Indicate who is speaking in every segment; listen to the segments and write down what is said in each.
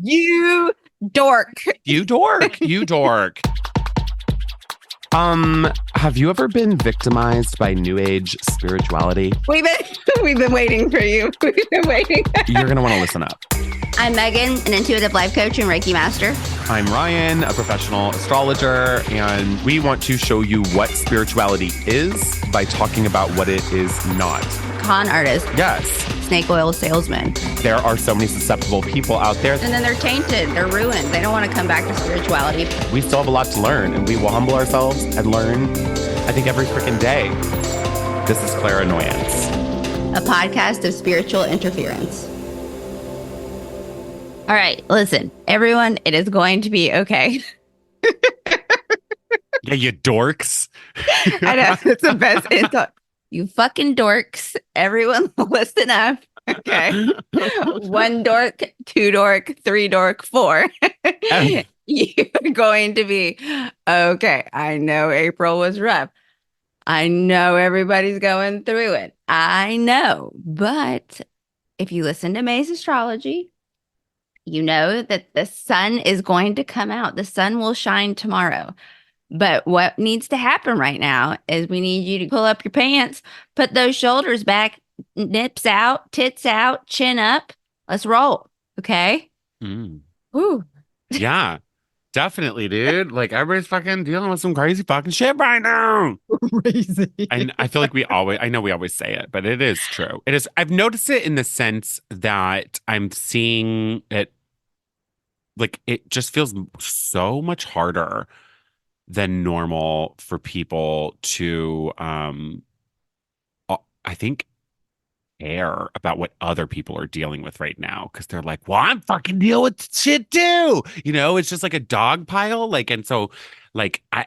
Speaker 1: You dork.
Speaker 2: You dork. You dork. Have you ever been victimized by New Age spirituality?
Speaker 1: We've been waiting for you. We've been waiting.
Speaker 2: You're gonna want to listen up.
Speaker 1: I'm Megan, an intuitive life coach and Reiki master.
Speaker 2: I'm Ryan, a professional astrologer, and we want to show you what spirituality is by talking about what it is not.
Speaker 1: Con artist.
Speaker 2: Yes.
Speaker 1: Snake oil salesman.
Speaker 2: There are so many susceptible people out there.
Speaker 1: And then they're tainted. They're ruined. They don't want to come back to spirituality.
Speaker 2: We still have a lot to learn, and we will humble ourselves and learn, I think, every freaking day. This is Clairannoyance,
Speaker 1: a podcast of spiritual interference. All right, listen, everyone, it is going to be okay.
Speaker 2: Yeah, you dorks.
Speaker 1: I know, it's the best insult. You fucking dorks. Everyone listen up. Okay. 1 dork, 2 dork, 3 dork, 4. You're going to be okay. I know April was rough. I know everybody's going through it. I know. But if you listen to May's astrology, you know that the sun is going to come out. The sun will shine tomorrow. But what needs to happen right now is we need you to pull up your pants, put those shoulders back, nips out, tits out, chin up. Let's roll. Okay?
Speaker 2: Woo. Yeah, definitely, dude. Like, everybody's fucking dealing with some crazy fucking shit right now.
Speaker 1: Crazy.
Speaker 2: And I feel like I know we always say it, but it is true. It is. I've noticed it in the sense that I'm seeing it, like, it just feels so much harder than normal for people to, I think, care about what other people are dealing with right now, because they're like, well, I'm fucking dealing with shit too. You know, it's just like a dog pile. Like, and so, like, I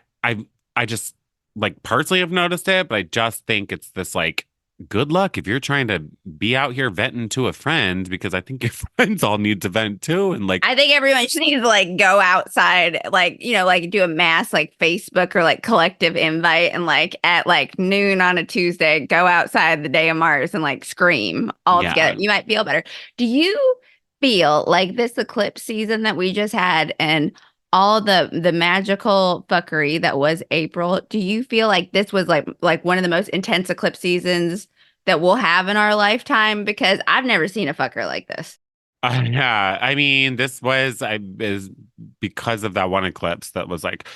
Speaker 2: just, like, personally have noticed it, but I just think it's this, like, good luck if you're trying to be out here venting to a friend, because I think your friends all need to vent too. And, like,
Speaker 1: I think everyone should need to, like, go outside, like, you know, like, do a mass, like, Facebook or, like, collective invite, and, like, at, like, noon on a Tuesday, go outside the day of Mars and, like, scream all together. You might feel better. Do you feel like this eclipse season that we just had and all the magical fuckery that was April, do you feel like this was like one of the most intense eclipse seasons that we'll have in our lifetime? Because I've never seen a fucker like this.
Speaker 2: Yeah, I mean, this is because of that one eclipse that was, like,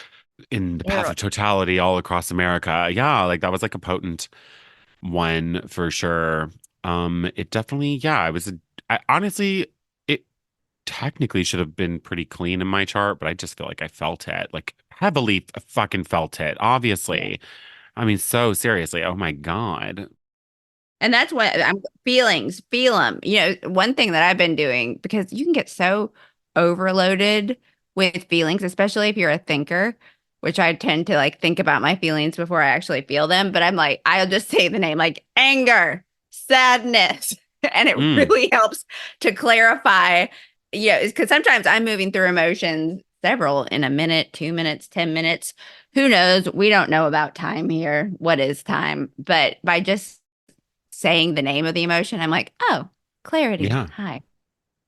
Speaker 2: in the path of totality all across America. Yeah, like, that was, like, a potent one for sure. It definitely, yeah, I honestly, it technically should have been pretty clean in my chart, but I just feel like I felt it, like, heavily fucking felt it, obviously. I mean, so seriously, oh my God.
Speaker 1: And that's what I'm feelings, feel them. You know, one thing that I've been doing, because you can get so overloaded with feelings, especially if you're a thinker, which I tend to, like, think about my feelings before I actually feel them. But I'm like, I'll just say the name, like, anger, sadness. And it really helps to clarify, you know, because sometimes I'm moving through emotions, several in a minute, 2 minutes, 10 minutes. Who knows? We don't know about time here. What is time? But by just saying the name of the emotion, I'm like, oh, clarity.
Speaker 2: Yeah.
Speaker 1: Hi.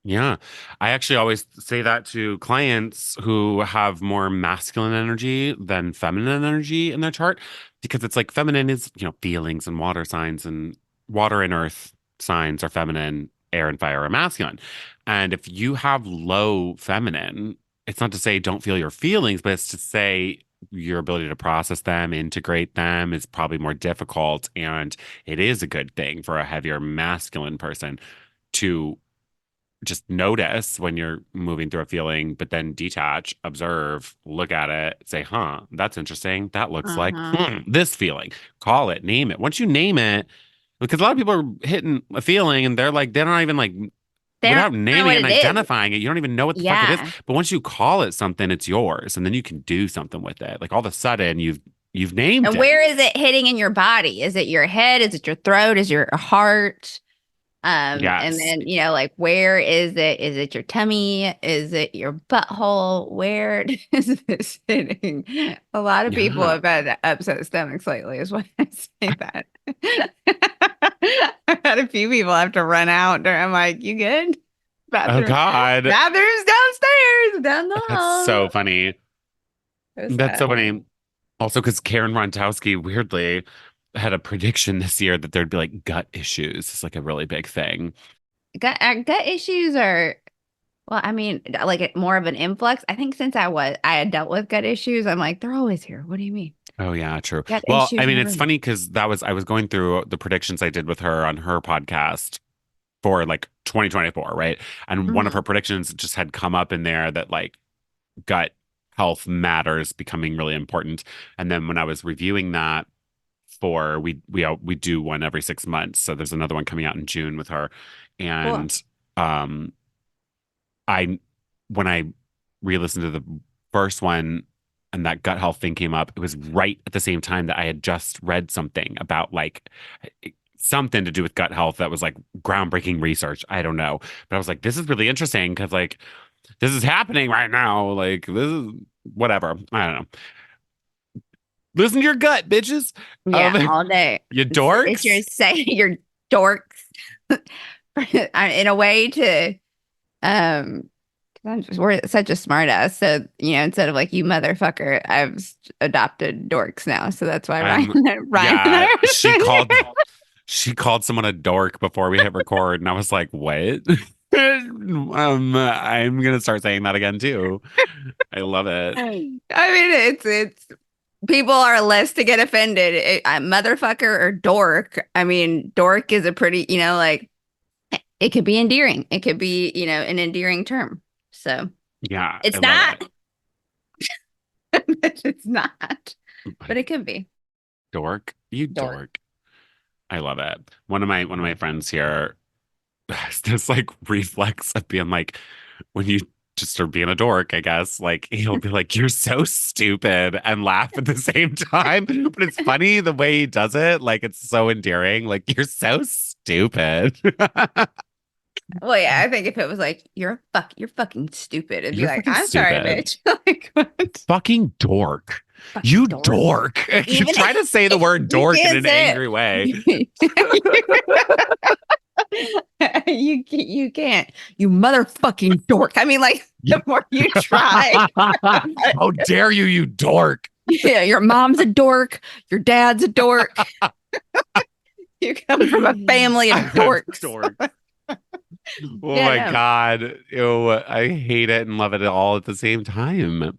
Speaker 2: Yeah. I actually always say that to clients who have more masculine energy than feminine energy in their chart, because it's like feminine is, you know, feelings and water signs, and water and earth signs are feminine, air and fire are masculine. And if you have low feminine, it's not to say don't feel your feelings, but it's to say your ability to process them, integrate them is probably more difficult. And it is a good thing for a heavier masculine person to just notice when you're moving through a feeling, but then detach, observe, look at it, say, huh, that's interesting. That looks like this feeling. Call it, name it. Once you name it, because a lot of people are hitting a feeling and they're like, they don't even, like, without naming it and identifying it, you don't even know what the fuck it is. But once you call it something, it's yours, and then you can do something with it. Like, all of a sudden, you've named it.
Speaker 1: And where is it hitting in your body? Is it your head? Is it your throat? Is it your heart?
Speaker 2: Yes.
Speaker 1: And then, you know, like, where is it? Is it your tummy? Is it your butthole? Where is this hitting? A lot of people have had upset stomachs lately, is why I say that. I've had a few people have to run out. I'm like, you good?
Speaker 2: Oh God.
Speaker 1: Bathrooms you down the
Speaker 2: That's
Speaker 1: hall.
Speaker 2: so funny.
Speaker 1: It was
Speaker 2: That's
Speaker 1: fun.
Speaker 2: so funny. Also, because Karen Rontowski weirdly had a prediction this year that there'd be like gut issues. It's like a really big thing.
Speaker 1: Gut issues are, well, I mean, like more of an influx. I think since I had dealt with gut issues, I'm like, they're always here. What do you mean?
Speaker 2: Oh yeah, true.
Speaker 1: Gut
Speaker 2: Well, I
Speaker 1: issues
Speaker 2: mean,
Speaker 1: never
Speaker 2: it's
Speaker 1: leave.
Speaker 2: funny because I was going through the predictions I did with her on her podcast for like 2024, right? And one of her
Speaker 1: Hmm.
Speaker 2: predictions just had come up in there that like gut health matters becoming really important. And then when I was reviewing that for we do one every 6 months. So there's another one coming out in June with her.
Speaker 1: Cool.
Speaker 2: And um I when I re-listened to the first one and that gut health thing came up, it was right at the same time that I had just read something about like something to do with gut health that was like groundbreaking research. I don't know. But I was like, this is really interesting because like this is happening right now. Like this is whatever. I don't know. Listen to your gut, bitches.
Speaker 1: Yeah,
Speaker 2: Um,
Speaker 1: all day.
Speaker 2: you
Speaker 1: It's your
Speaker 2: dorks.
Speaker 1: say your dorks in a way to um 'cause we're such a smart ass. So, instead of like you motherfucker, I've adopted dorks now. So that's why Ryan
Speaker 2: I'm
Speaker 1: Ryan and I
Speaker 2: yeah,
Speaker 1: are
Speaker 2: she called someone a dork before we hit record, and I was like, what? I'm gonna start saying that again too. I love it.
Speaker 1: I mean, it's people are less to get offended. Motherfucker or dork. I mean, dork is a pretty, like it could be endearing. It could be, an endearing term. So
Speaker 2: Yeah, I
Speaker 1: it's
Speaker 2: love it.
Speaker 1: not. It's not, but it could be.
Speaker 2: Dork, you
Speaker 1: Dork.
Speaker 2: dork. I love it. One of my friends here has this like reflex of being like when you just are being a dork, I guess, like he'll be like, you're so stupid and laugh at the same time. But it's funny the way he does it. Like it's so endearing. Like, you're so stupid.
Speaker 1: Well, yeah, I think if it was like you're fucking stupid, it'd be
Speaker 2: You're
Speaker 1: like,
Speaker 2: fucking
Speaker 1: I'm sorry,
Speaker 2: stupid.
Speaker 1: bitch. Like what?
Speaker 2: Fucking dork.
Speaker 1: Fucking
Speaker 2: You
Speaker 1: dork.
Speaker 2: dork. You
Speaker 1: Even
Speaker 2: try to say the word
Speaker 1: you
Speaker 2: dork in
Speaker 1: can't
Speaker 2: an
Speaker 1: say
Speaker 2: angry way.
Speaker 1: it. You can't. You motherfucking dork. I mean, like
Speaker 2: You-
Speaker 1: the more you try,
Speaker 2: How dare you, you dork.
Speaker 1: yeah, your mom's a dork, your dad's a dork. You come from a family of dorks.
Speaker 2: Dork. Oh
Speaker 1: Yeah,
Speaker 2: my
Speaker 1: no.
Speaker 2: God. Ew, I hate it and love it all at the same time.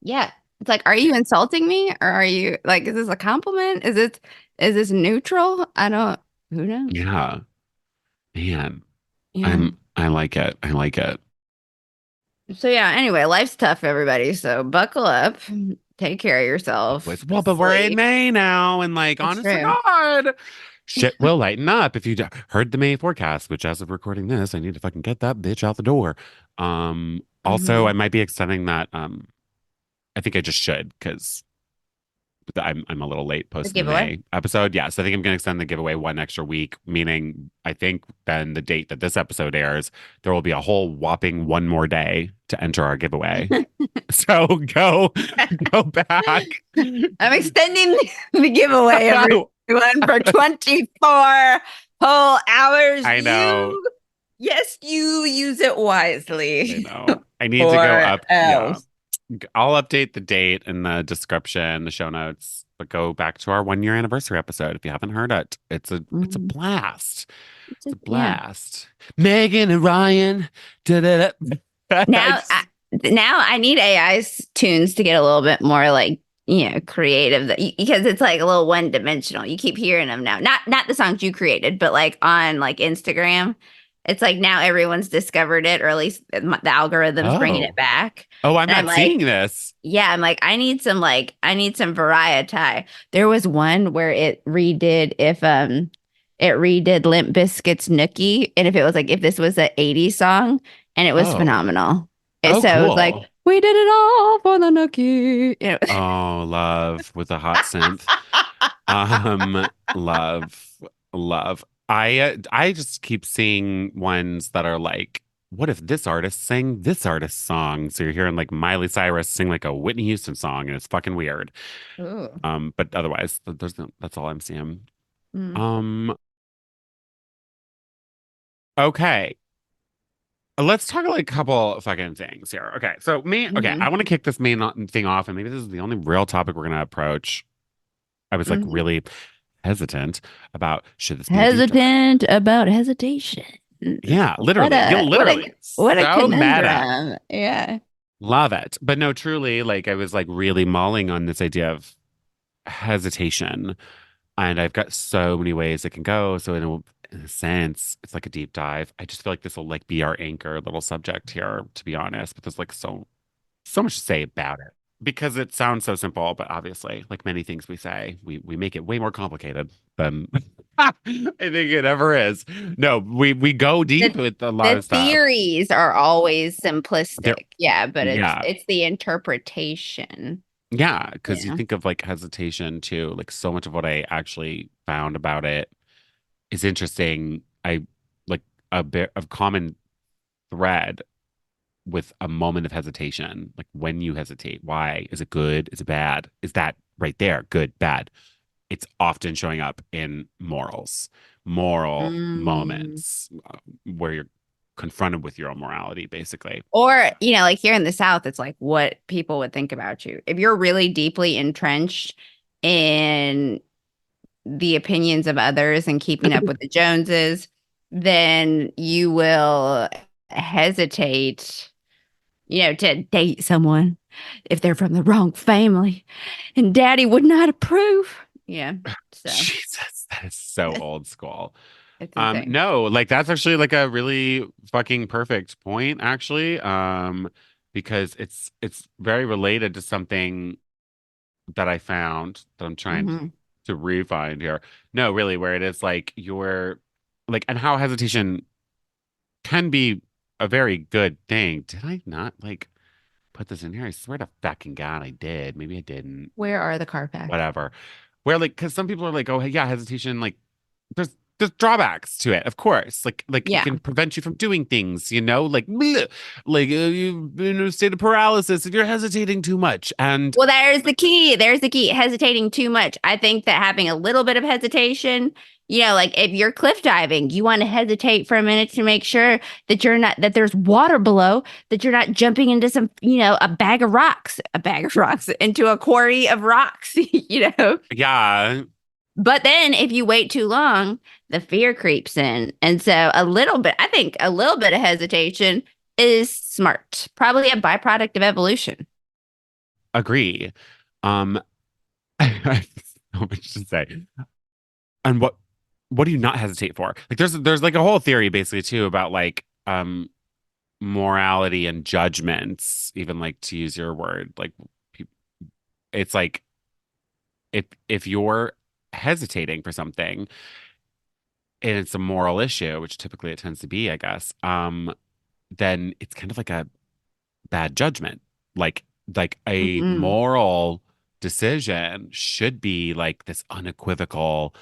Speaker 1: Yeah. It's like, are you insulting me or are you like, is this a compliment? Is this neutral? I don't, who knows?
Speaker 2: Yeah, man.
Speaker 1: Yeah.
Speaker 2: I like it. I like it.
Speaker 1: So yeah, anyway, life's tough, everybody. So buckle up, take care of yourself,
Speaker 2: Well, but we're in
Speaker 1: sleep.
Speaker 2: May now, and like,
Speaker 1: It's
Speaker 2: honest to
Speaker 1: true.
Speaker 2: God, shit will lighten up. If you heard the May forecast, which as of recording this, I need to fucking get that bitch out the door. Also, I
Speaker 1: Hmm.
Speaker 2: might be extending that. I think I just should because I'm a little late
Speaker 1: The
Speaker 2: posting the
Speaker 1: giveaway.
Speaker 2: May episode. Yeah, so I think I'm going to extend the giveaway one extra week, meaning I think then the date that this episode airs, there will be a whole whopping one more day to enter our giveaway. So go back.
Speaker 1: I'm extending the giveaway, everyone, for 24 whole hours.
Speaker 2: I know.
Speaker 1: Yes, you use it
Speaker 2: I
Speaker 1: wisely.
Speaker 2: know. I need to go
Speaker 1: Or
Speaker 2: up. Yeah.
Speaker 1: else.
Speaker 2: I'll update the date in the description, the show notes, but go back to our 1 year anniversary episode if you haven't heard it. It's a
Speaker 1: Mhm.
Speaker 2: blast. It's a
Speaker 1: Yeah.
Speaker 2: blast. Megan and Ryan. Da-da-da. I
Speaker 1: Now,
Speaker 2: just-
Speaker 1: now I need AI's tunes to get a little bit more like creative because it's like a little one dimensional. You keep hearing them now, not the songs you created, but like on like Instagram, it's like now everyone's discovered it, or at least the algorithm's bringing it
Speaker 2: oh.
Speaker 1: back.
Speaker 2: Oh, I'm
Speaker 1: And I'm
Speaker 2: not seeing
Speaker 1: like,
Speaker 2: this.
Speaker 1: yeah, I'm like, I need some variety. There was one where it redid Limp Bizkit's Nookie, and if this was an 80s song, and it was
Speaker 2: Oh.
Speaker 1: phenomenal.
Speaker 2: Oh,
Speaker 1: So it was like,
Speaker 2: cool.
Speaker 1: we did it all for the Nookie.
Speaker 2: Oh, love with a hot synth. Love, love. I just keep seeing ones that are like, what if this artist sang this artist's song? So you're hearing like Miley Cyrus sing like a Whitney Houston song, and it's fucking weird.
Speaker 1: Ooh.
Speaker 2: But otherwise, that's all I'm seeing.
Speaker 1: Mm.
Speaker 2: Um, okay. let's talk like a couple fucking things here. Okay. So me, okay, I
Speaker 1: Hmm.
Speaker 2: want to kick this main thing off, and maybe this is the only real topic we're gonna approach. I was like
Speaker 1: Hmm.
Speaker 2: really hesitant about should this be a deep dive?
Speaker 1: Hesitant about hesitation.
Speaker 2: Yeah,
Speaker 1: What
Speaker 2: literally.
Speaker 1: a what a
Speaker 2: Literally.
Speaker 1: what a
Speaker 2: So meta.
Speaker 1: conundrum. Yeah.
Speaker 2: Love it. But no, truly, like I was like really mulling on this idea of hesitation. And I've got so many ways it can go. So in a sense, it's like a deep dive. I just feel like this will like be our anchor little subject here, to be honest. But there's like so much to say about it. Because it sounds so simple, but obviously, like many things we say, we make it way more complicated than I think it ever is. No, we go deep
Speaker 1: The
Speaker 2: with a lot
Speaker 1: the
Speaker 2: of stuff.
Speaker 1: theories are always
Speaker 2: There,
Speaker 1: simplistic. Yeah, but it's
Speaker 2: yeah,
Speaker 1: it's the interpretation.
Speaker 2: yeah, because you
Speaker 1: Yeah.
Speaker 2: think of like hesitation too. Like so much of what I actually found about it is interesting. I like a bit of common thread with a moment of hesitation. Like when you hesitate, why? Is it good? Is it bad? Is that right there? Good, bad? It's often showing up in moral
Speaker 1: Mm.
Speaker 2: moments where you're confronted with your own morality, basically.
Speaker 1: Or, like here in the South, it's like what people would think about you. If you're really deeply entrenched in the opinions of others and keeping up with the Joneses, then you will hesitate, to date someone if they're from the wrong family and daddy would not approve. Yeah. So
Speaker 2: Jesus, that is so old school.
Speaker 1: it's insane.
Speaker 2: No, like that's actually like a really fucking perfect point, actually. Because it's very related to something that I found that I'm trying
Speaker 1: Hmm.
Speaker 2: to refine here. No, really, where it is like you're like, and how hesitation can be a very good thing. Did I not like put this in here? I swear to fucking God, I did. Maybe I didn't.
Speaker 1: Where are the Carfax?
Speaker 2: Whatever. Where like, because some people are like, oh, hey, yeah, hesitation, like there's drawbacks to it, of course. Like it
Speaker 1: Yeah.
Speaker 2: can prevent you from doing things, like bleh, like you've been in a state of paralysis if you're hesitating too much. And
Speaker 1: Well, there's the key. There's the key. Hesitating too much. I think that having a little bit of hesitation, like if you're cliff diving, you want to hesitate for a minute to make sure that you're not, that there's water below, that you're not jumping into some, a bag of rocks into a quarry of rocks,
Speaker 2: yeah,
Speaker 1: But then if you wait too long, the fear creeps in. And so I think a little bit of hesitation is smart, probably a byproduct of evolution.
Speaker 2: agree. Um, I have so much to say. And what do you not hesitate for? Like there's like a whole theory basically too about like morality and judgments, even like to use your word, like pe- it's like if you're hesitating for something and it's a moral issue, which typically it tends to be, I guess, then it's kind of like a bad judgment. Like a
Speaker 1: Mhm.
Speaker 2: moral decision should be like this unequivocal,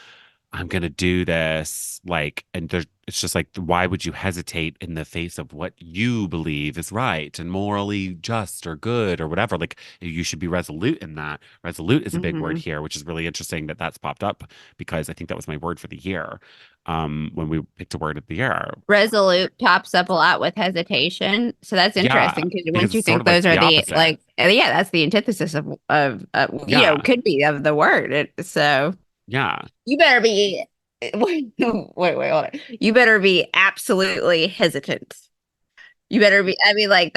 Speaker 2: I'm gonna do this, like, and there's it's just like why would you hesitate in the face of what you believe is right and morally just or good or whatever? Like you should be resolute in that. Resolute is a big word
Speaker 1: Mhm.
Speaker 2: here, which is really interesting that that's popped up because I think that was my word for the year. When we picked a word of the year.
Speaker 1: Resolute pops up a lot with hesitation. So that's
Speaker 2: Yeah,
Speaker 1: interesting because
Speaker 2: because
Speaker 1: once you
Speaker 2: it's sort
Speaker 1: think
Speaker 2: of like
Speaker 1: those are
Speaker 2: the
Speaker 1: the
Speaker 2: opposite.
Speaker 1: like, yeah, that's the antithesis of
Speaker 2: Yeah,
Speaker 1: could be of the word. So
Speaker 2: yeah.
Speaker 1: you better be, wait, hold on. You better be absolutely hesitant. You better be, I mean, like,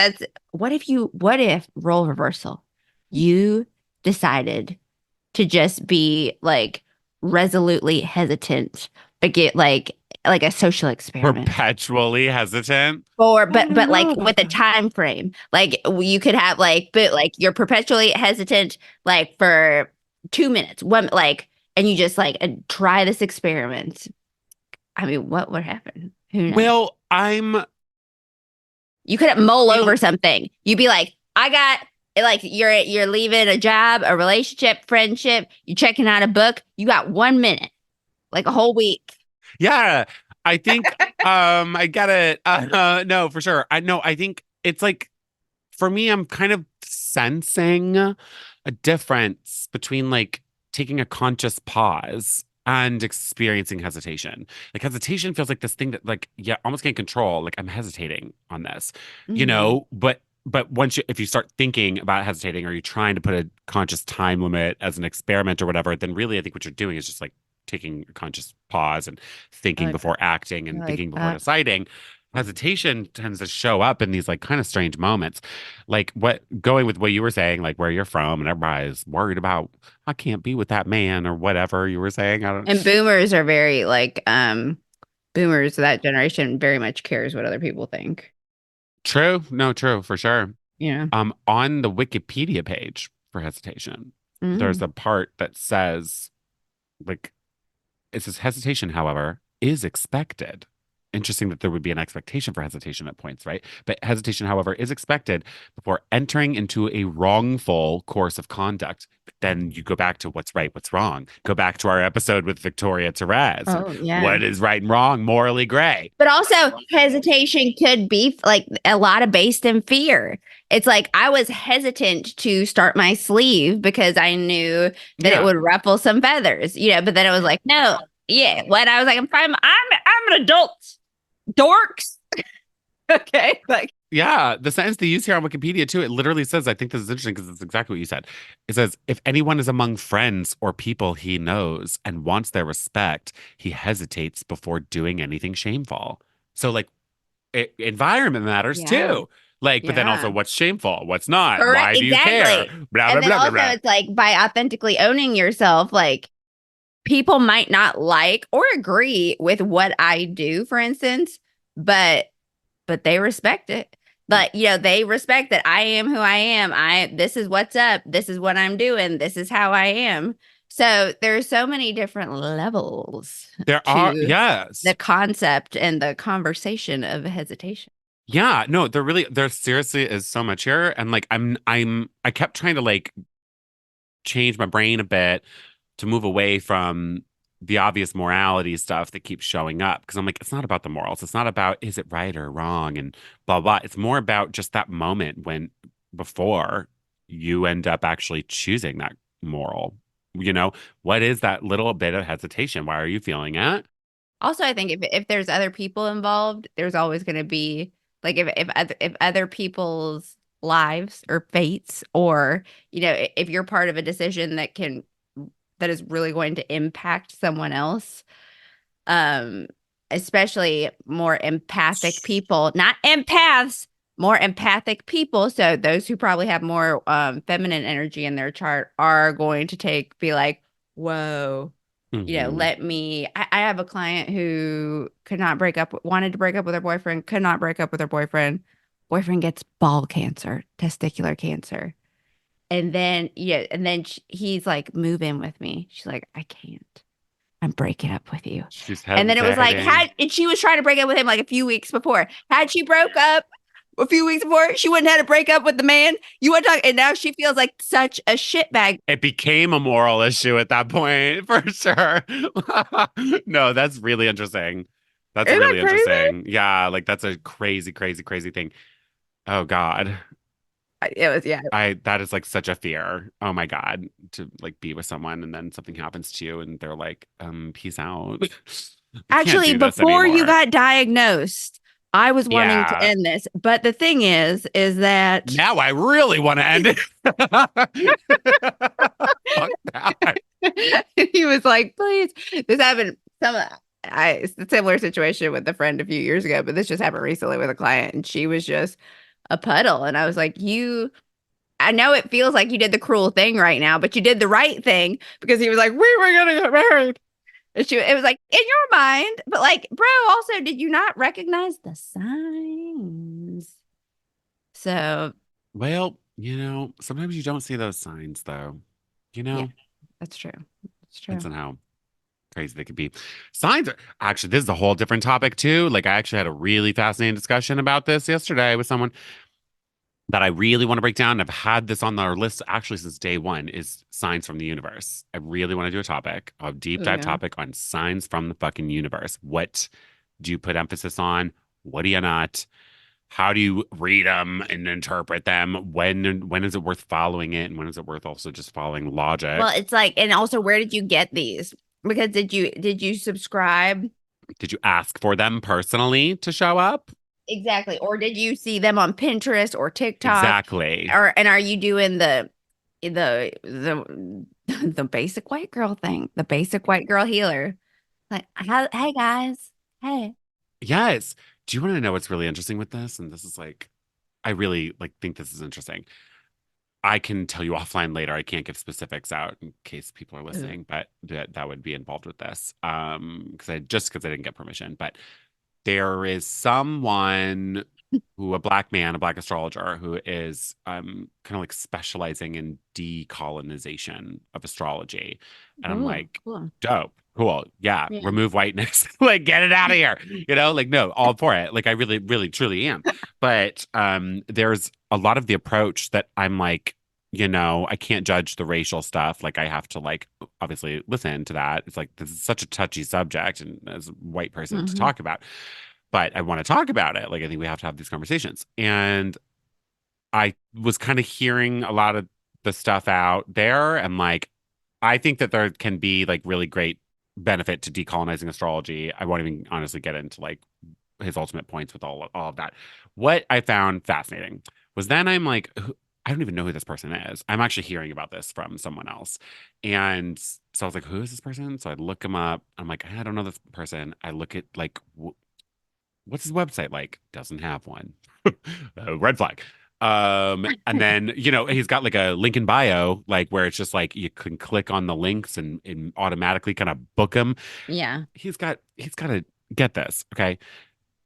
Speaker 1: what if role reversal? You decided to just be like resolutely hesitant, but get like a social experiment.
Speaker 2: Perpetually hesitant.
Speaker 1: Or
Speaker 2: I
Speaker 1: but
Speaker 2: don't
Speaker 1: but
Speaker 2: know
Speaker 1: like
Speaker 2: about
Speaker 1: with a
Speaker 2: that.
Speaker 1: time frame. Like you could have but like you're perpetually hesitant like for 2 minutes. And you just try this experiment. I mean, what would happen? Who knows?
Speaker 2: Well, I'm
Speaker 1: You could mull
Speaker 2: feel
Speaker 1: over something. You'd be like, I got like you're leaving a job, a relationship, friendship, you're checking out a book, you got 1 minute, like a whole week.
Speaker 2: yeah. I think I get it. No, for sure. I know. I think it's like for me, I'm kind of sensing a difference between like taking a conscious pause and experiencing hesitation. Like hesitation feels like this thing that like yeah, almost can't control. Like I'm hesitating on this,
Speaker 1: Hmm.
Speaker 2: but once you if you start thinking about hesitating or you're trying to put a conscious time limit as an experiment or whatever, then really I think what you're doing is just like taking a conscious pause and thinking
Speaker 1: Like,
Speaker 2: before acting and
Speaker 1: like
Speaker 2: thinking before deciding. Hesitation tends to show up in these like kind of strange moments. Like what going with what you were saying, like where you're from, and everybody's worried about I can't be with that man or whatever you were saying. I
Speaker 1: and
Speaker 2: don't.
Speaker 1: boomers are very like boomers, that generation very much cares what other people think.
Speaker 2: True. No, true for sure.
Speaker 1: Yeah.
Speaker 2: On the Wikipedia page for hesitation, there's
Speaker 1: Mm.
Speaker 2: a part that says like it says hesitation, however, is expected. Interesting that there would be an expectation for hesitation at points, right? But hesitation, however, is expected before entering into a wrongful course of conduct. But then you go back to what's right, what's wrong. Go back to our episode with Victoria Therese and
Speaker 1: Oh, yeah.
Speaker 2: what is right and wrong, morally gray.
Speaker 1: But also, hesitation could be like a lot of based in fear. It's like I was hesitant to start my sleeve because I knew that it
Speaker 2: Yeah.
Speaker 1: would ruffle some feathers, but then it was like, no, yeah. When I was like, I'm an adult, dorks. Okay, like
Speaker 2: Yeah, the sentence they use here on Wikipedia too, it literally says, I think this is interesting because it's exactly what you said. It says, if anyone is among friends or people he knows and wants their respect, he hesitates before doing anything shameful. So, like, environment matters
Speaker 1: yeah,
Speaker 2: too. Like, but then also,
Speaker 1: yeah.
Speaker 2: what's shameful? What's not?
Speaker 1: Correct,
Speaker 2: Why do you care?
Speaker 1: exactly.
Speaker 2: Blah, blah,
Speaker 1: And then
Speaker 2: blah, blah,
Speaker 1: also,
Speaker 2: blah.
Speaker 1: it's like by authentically owning yourself, like people might not like or agree with what I do, for instance, but they respect it. But they respect that I am who I am. This is what's up. This is what I'm doing. This is how I am. So there's so many different levels
Speaker 2: There are,
Speaker 1: to the
Speaker 2: yes.
Speaker 1: concept and the conversation of hesitation.
Speaker 2: Yeah, no, there seriously is so much here. And like, I kept trying to like change my brain a bit to move away from the obvious morality stuff that keeps showing up because I'm like, it's not about the morals. It's not about is it right or wrong and blah blah. It's more about just that moment when before you end up actually choosing that moral. You know, what is that little bit of hesitation? Why are you feeling it?
Speaker 1: Also, I think if there's other people involved, there's always going to be like if other people's lives or fates, or if you're part of a decision that is really going to impact someone else, um especially more empathic people, not empaths, more empathic people, so those who probably have more feminine energy in their chart are going to be like, whoa,
Speaker 2: Hmm.
Speaker 1: let me. I have a client who could not break up, wanted to break up with her boyfriend, could not break up with her boyfriend gets ball cancer, testicular cancer, and then he's like, move in with me. She's like, I can't, I'm breaking up with you.
Speaker 2: She's
Speaker 1: And then it was like,
Speaker 2: hesitating.
Speaker 1: and she was trying to break up with him like a few weeks before. Had she broke up a few weeks before, she wouldn't have had to break up with the man. You want to talk, and now she feels like such a shitbag.
Speaker 2: It became a moral issue at that point, for sure. No, that's really interesting. That's
Speaker 1: Isn't that
Speaker 2: really
Speaker 1: crazy?
Speaker 2: interesting. Yeah, like that's a crazy, crazy, crazy thing. Oh God.
Speaker 1: It was, yeah.
Speaker 2: I that is like such a fear. Oh my God. To like be with someone and then something happens to you and they're like, peace out. We can't
Speaker 1: Actually,
Speaker 2: do this
Speaker 1: before you
Speaker 2: anymore.
Speaker 1: got diagnosed, I was wanting to
Speaker 2: Yeah.
Speaker 1: end this. But the thing is that
Speaker 2: Now I really want to end it. Fuck that.
Speaker 1: he was like, please. This happened it's a similar situation with a friend a few years ago, but this just happened recently with a client, and she was just a puddle. And I was like, I know it feels like you did the cruel thing right now, but you did the right thing, because he was like, we were gonna get married. And it was like in your mind, but like, bro, also, did you not recognize the signs? So
Speaker 2: Well, sometimes you don't see those signs though. You
Speaker 1: yeah,
Speaker 2: know,
Speaker 1: that's true. That's true.
Speaker 2: depends on how crazy they could be. Signs are actually, this is a whole different topic too. Like I actually had a really fascinating discussion about this yesterday with someone that I really want to break down. I've had this on our list actually since day one is signs from the universe. I really want to do a topic, a deep
Speaker 1: Oh
Speaker 2: dive
Speaker 1: yeah.
Speaker 2: topic on signs from the fucking universe. What do you put emphasis on? What do you not? How do you read them and interpret them? When is it worth following it? And when is it worth also just following
Speaker 1: Well,
Speaker 2: logic?
Speaker 1: it's like, and also, where did you get these? Because did you subscribe?
Speaker 2: Did you ask for them personally to show up?
Speaker 1: Exactly. Or did you see them on Pinterest or TikTok?
Speaker 2: Exactly.
Speaker 1: And are you doing the the basic white girl thing, the basic white girl healer? Like, hey guys, hey.
Speaker 2: Yes. Do you want to know what's really interesting with this? And this is like, I really like think this is interesting. I can tell you offline later. I can't give specifics out in case people are
Speaker 1: Ugh.
Speaker 2: listening, but that would be involved with this. Because I didn't get permission. But there is someone who, a black man, a black astrologer, who is kind of like specializing in decolonization of astrology. And I'm
Speaker 1: Oh,
Speaker 2: like,
Speaker 1: cool.
Speaker 2: dope, cool, yeah,
Speaker 1: Yeah.
Speaker 2: remove whiteness, like get it out of here, like no, all for it. Like I really, really, truly am. But there's a lot of the approach that I'm like, I can't judge the racial stuff. Like I have to like obviously listen to that. It's like this is such a touchy subject and as a white person to
Speaker 1: Hmm.
Speaker 2: talk about. But I want to talk about it. Like I think we have to have these conversations. And I was kind of hearing a lot of the stuff out there and like I think that there can be like really great benefit to decolonizing astrology. I won't even honestly get into like his ultimate points with all of that. What I found fascinating was then I'm like, I don't even know who this person is. I'm actually hearing about this from someone else. And so I was like, who is this person? So I look him up. I'm like, I don't know this person. I look at like, what's his website like? Doesn't have one. Red flag. And then, he's got like a link in bio, like where it's just like you can click on the links and automatically kind of book him.
Speaker 1: Yeah.
Speaker 2: He's got to get this. Okay.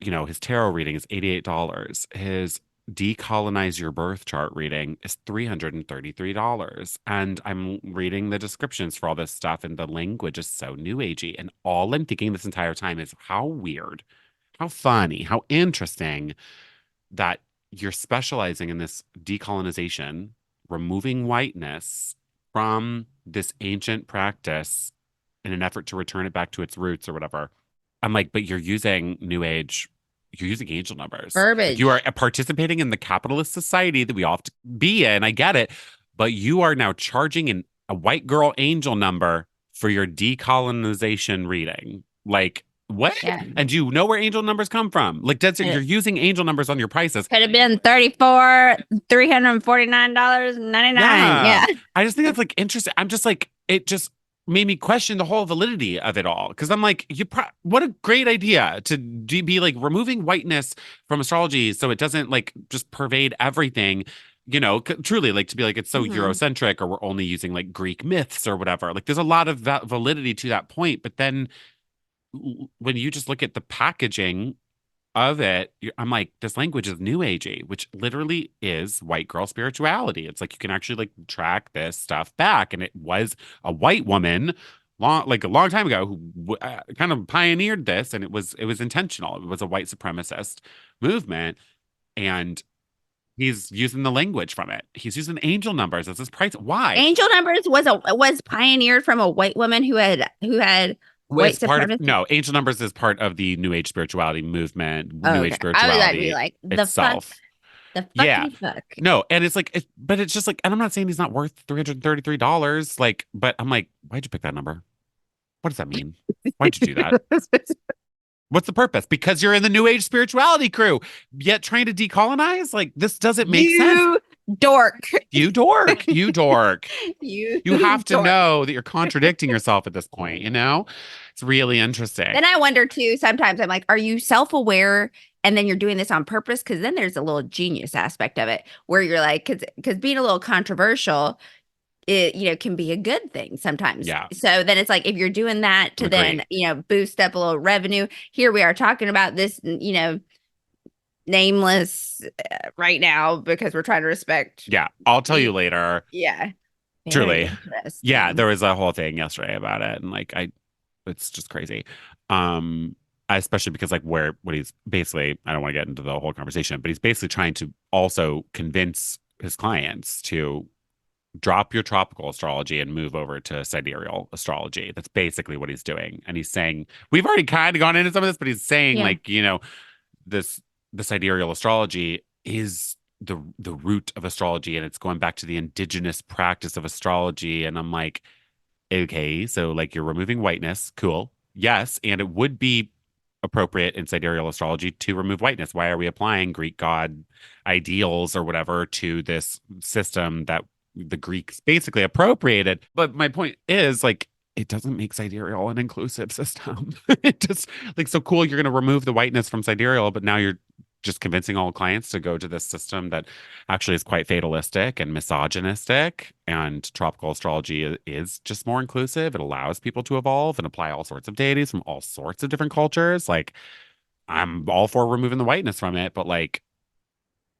Speaker 2: His tarot reading is $88. His decolonize your birth chart reading is $333. And I'm reading the descriptions for all this stuff, and the language is so new agey. And all I'm thinking this entire time is how weird, how funny, how interesting that you're specializing in this decolonization, removing whiteness from this ancient practice in an effort to return it back to its roots or whatever. I'm like, but you're using angel numbers. Like you are
Speaker 1: Verbiage.
Speaker 2: participating in the capitalist society that we all have to be in. I get it. But you are now charging a white girl angel number for your decolonization reading. Like, what?
Speaker 1: Yeah.
Speaker 2: And do you know where angel numbers come from? Like, you're
Speaker 1: It
Speaker 2: using angel numbers on your prices.
Speaker 1: could have been 34, $349.99.
Speaker 2: Yeah.
Speaker 1: Yeah.
Speaker 2: I just think that's like interesting. I'm just like, it just made me question the whole validity of it all. Cause I'm like, what a great idea to be like removing whiteness from astrology so it doesn't like just pervade everything. Truly like to be like, it's so
Speaker 1: Hmm.
Speaker 2: Eurocentric or we're only using like Greek myths or whatever. Like, there's a lot of validity to that point. But then when you just look at the packaging of it, I'm like, this language is new agey, which literally is white girl spirituality. It's like you can actually like track this stuff back, and it was a white woman a long time ago who kind of pioneered this, and it was intentional. It was a white supremacist movement, and he's using the language from it. He's using angel numbers as his price. Why?
Speaker 1: Angel Numbers was pioneered from a white woman who had white
Speaker 2: Was part of
Speaker 1: supremacy.
Speaker 2: no, angel numbers is part of the New Age spirituality movement,
Speaker 1: Oh,
Speaker 2: New Age
Speaker 1: okay. I was like, be
Speaker 2: spirituality
Speaker 1: like,
Speaker 2: itself.
Speaker 1: the
Speaker 2: Yeah.
Speaker 1: fuckity fuck.
Speaker 2: No, and it's like, but it's just like, and I'm not saying he's not worth $333. Like, but I'm like, why'd you pick that number? What does that mean? Why'd you do that? What's the purpose? Because you're in the New Age spirituality crew, yet trying to decolonize? Like, this doesn't make sense.
Speaker 1: You dork.
Speaker 2: You dork. You dork.
Speaker 1: You
Speaker 2: You have to
Speaker 1: dork.
Speaker 2: know that you're contradicting yourself at this point, you know? It's really interesting.
Speaker 1: Then I wonder too, sometimes I'm like, are you self-aware and then you're doing this on purpose? Because then there's a little genius aspect of it where you're like, because being a little controversial, it can be a good thing sometimes.
Speaker 2: Yeah,
Speaker 1: So then it's like if you're doing that to then
Speaker 2: agree.
Speaker 1: boost up a little revenue. Here we are talking about this, nameless right now because we're trying to respect.
Speaker 2: Yeah, I'll tell you later.
Speaker 1: Yeah, very
Speaker 2: Truly. Yeah,
Speaker 1: interesting.
Speaker 2: there was a whole thing yesterday about it, and like it's just crazy. Um, especially because like what he's basically, I don't want to get into the whole conversation, but he's basically trying to also convince his clients to drop your tropical astrology and move over to sidereal astrology. That's basically what he's doing. And he's saying, we've already kind of gone into some of this, but he's saying
Speaker 1: Yeah.
Speaker 2: like, this the sidereal astrology is the root of astrology, and it's going back to the indigenous practice of astrology. And I'm like, Okay, so like you're removing whiteness. Cool. Yes, and it would be appropriate in sidereal astrology to remove whiteness. Why are we applying Greek god ideals or whatever to this system that the Greeks basically appropriated? But my point is like it doesn't make sidereal an inclusive system. It just like so cool, you're going to remove the whiteness from sidereal, but now you're just convincing all clients to go to this system that actually is quite fatalistic and misogynistic. And tropical astrology is just more inclusive. It allows people to evolve and apply all sorts of deities from all sorts of different cultures. Like, I'm all for removing the whiteness from it, but like,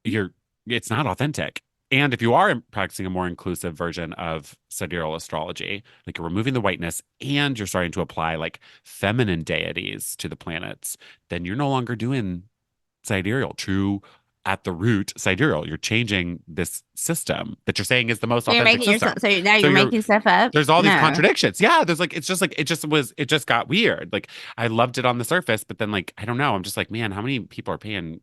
Speaker 2: you're, it's not authentic. And if you are practicing a more inclusive version of sidereal astrology, like you're removing the whiteness and you're starting to apply like feminine deities to the planets, then you're no longer doing sidereal, true at the root sidereal. You're changing this system that you're saying is the most
Speaker 1: So you're
Speaker 2: authentic
Speaker 1: making
Speaker 2: system.
Speaker 1: yourself. So now
Speaker 2: So
Speaker 1: you're making stuff up.
Speaker 2: there's all these
Speaker 1: No.
Speaker 2: contradictions. Yeah, there's like it's just like it just got weird. Like I loved it on the surface, but then like I don't know. I'm just like, man, how many people are paying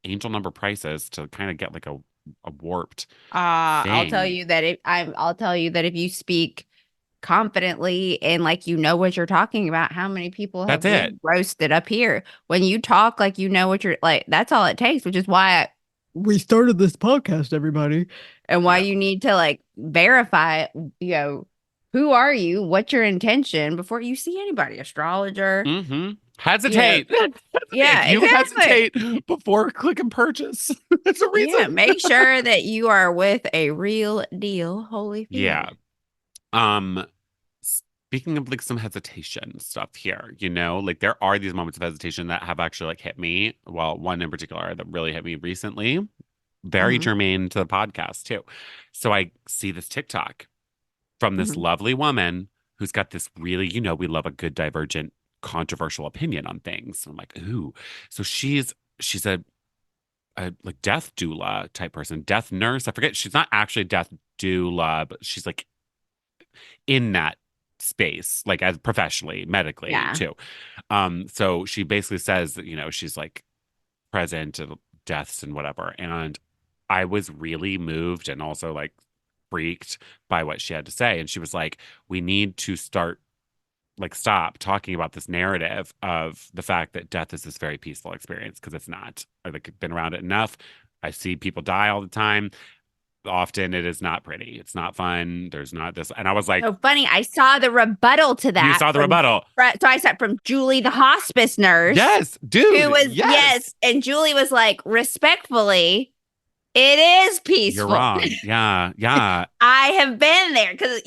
Speaker 2: angel number prices to kind of get like a warped
Speaker 1: I'll tell
Speaker 2: thing?
Speaker 1: you that I'll tell you that if you speak confidently and like you know what you're talking about, how many people
Speaker 2: That's
Speaker 1: have we
Speaker 2: it.
Speaker 1: roasted up here? When you talk like you know what you're like, that's all it takes, which is why we started this podcast, everybody, and why
Speaker 2: Yeah.
Speaker 1: you need to like verify, who are you, what's your intention before you see anybody, astrologer,
Speaker 2: Mm-hmm.
Speaker 1: you know,
Speaker 2: Hesitate. Hesitate.
Speaker 1: yeah,
Speaker 2: If you
Speaker 1: exactly.
Speaker 2: hesitate before click and purchase, that's a
Speaker 1: Yeah,
Speaker 2: reason.
Speaker 1: make sure that you are with a real deal, Holyfield.
Speaker 2: Yeah. Um, Speaking of like some hesitation stuff here, like there are these moments of hesitation that have actually like hit me. Well, one in particular that really hit me recently, very
Speaker 1: Hmm.
Speaker 2: germane to the podcast too. So I see this TikTok from this
Speaker 1: Hmm.
Speaker 2: lovely woman who's got this really, we love a good divergent, controversial opinion on things. I'm like, ooh. So she's a like death doula type person, death nurse. I forget. She's not actually a death doula, but she's like in that space, like as professionally, medically
Speaker 1: Yeah.
Speaker 2: too. So she basically says that, she's like present to deaths and whatever. And I was really moved and also like freaked by what she had to say. And she was like, we need to stop talking about this narrative of the fact that death is this very peaceful experience because it's not. I've like been around it enough. I see people die all the time. Often it is not pretty. It's not fun. There's not this. And I was like,
Speaker 1: So funny. I saw the rebuttal to
Speaker 2: you
Speaker 1: that
Speaker 2: saw the rebuttal.
Speaker 1: so I saw from Julie, the hospice nurse,
Speaker 2: Yes,
Speaker 1: who
Speaker 2: dude.
Speaker 1: was,
Speaker 2: Yes.
Speaker 1: yes. And Julie was like, respectfully, it is
Speaker 2: You're
Speaker 1: peaceful.
Speaker 2: wrong. Yeah. Yeah.
Speaker 1: I have been there because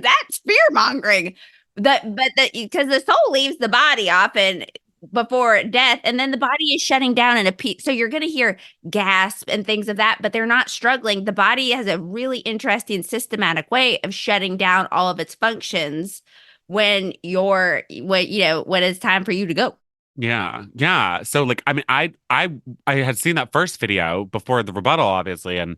Speaker 1: that's fear mongering. Because the soul leaves the body often before death, and then the body is shutting down in a peace. So you're going to hear gasp and things of that, but they're not struggling. The body has a really interesting systematic way of shutting down all of its functions when it's time for you to go.
Speaker 2: Yeah. Yeah. So like I mean I had seen that first video before the rebuttal, obviously, and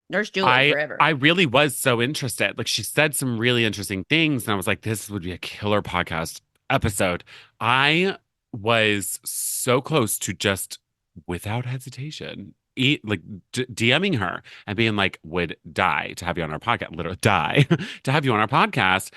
Speaker 1: Nurse Julie
Speaker 2: I
Speaker 1: forever.
Speaker 2: I really was so interested. Like she said some really interesting things, and I was like, this would be a killer podcast episode. I was so close to just without hesitation, like DMing her and being like, would die to have you on our podcast, literally die to have you on our podcast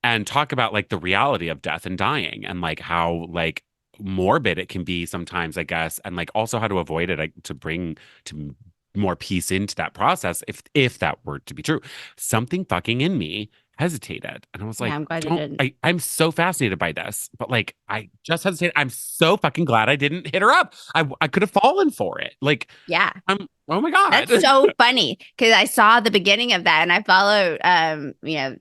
Speaker 2: and talk about like the reality of death and dying and like how like morbid it can be sometimes, I guess, and like also how to avoid it, like, to bring to more peace into that process if that were to be true. Something fucking in me hesitated. And I was
Speaker 1: Yeah,
Speaker 2: like,
Speaker 1: I'm glad you
Speaker 2: don't
Speaker 1: didn't.
Speaker 2: I'm so fascinated by this, but like I just hesitated. I'm so fucking glad I didn't hit her up. I could have fallen for it. Like
Speaker 1: Yeah.
Speaker 2: I'm oh my
Speaker 1: That's
Speaker 2: God.
Speaker 1: so funny because I saw the beginning of that and I followed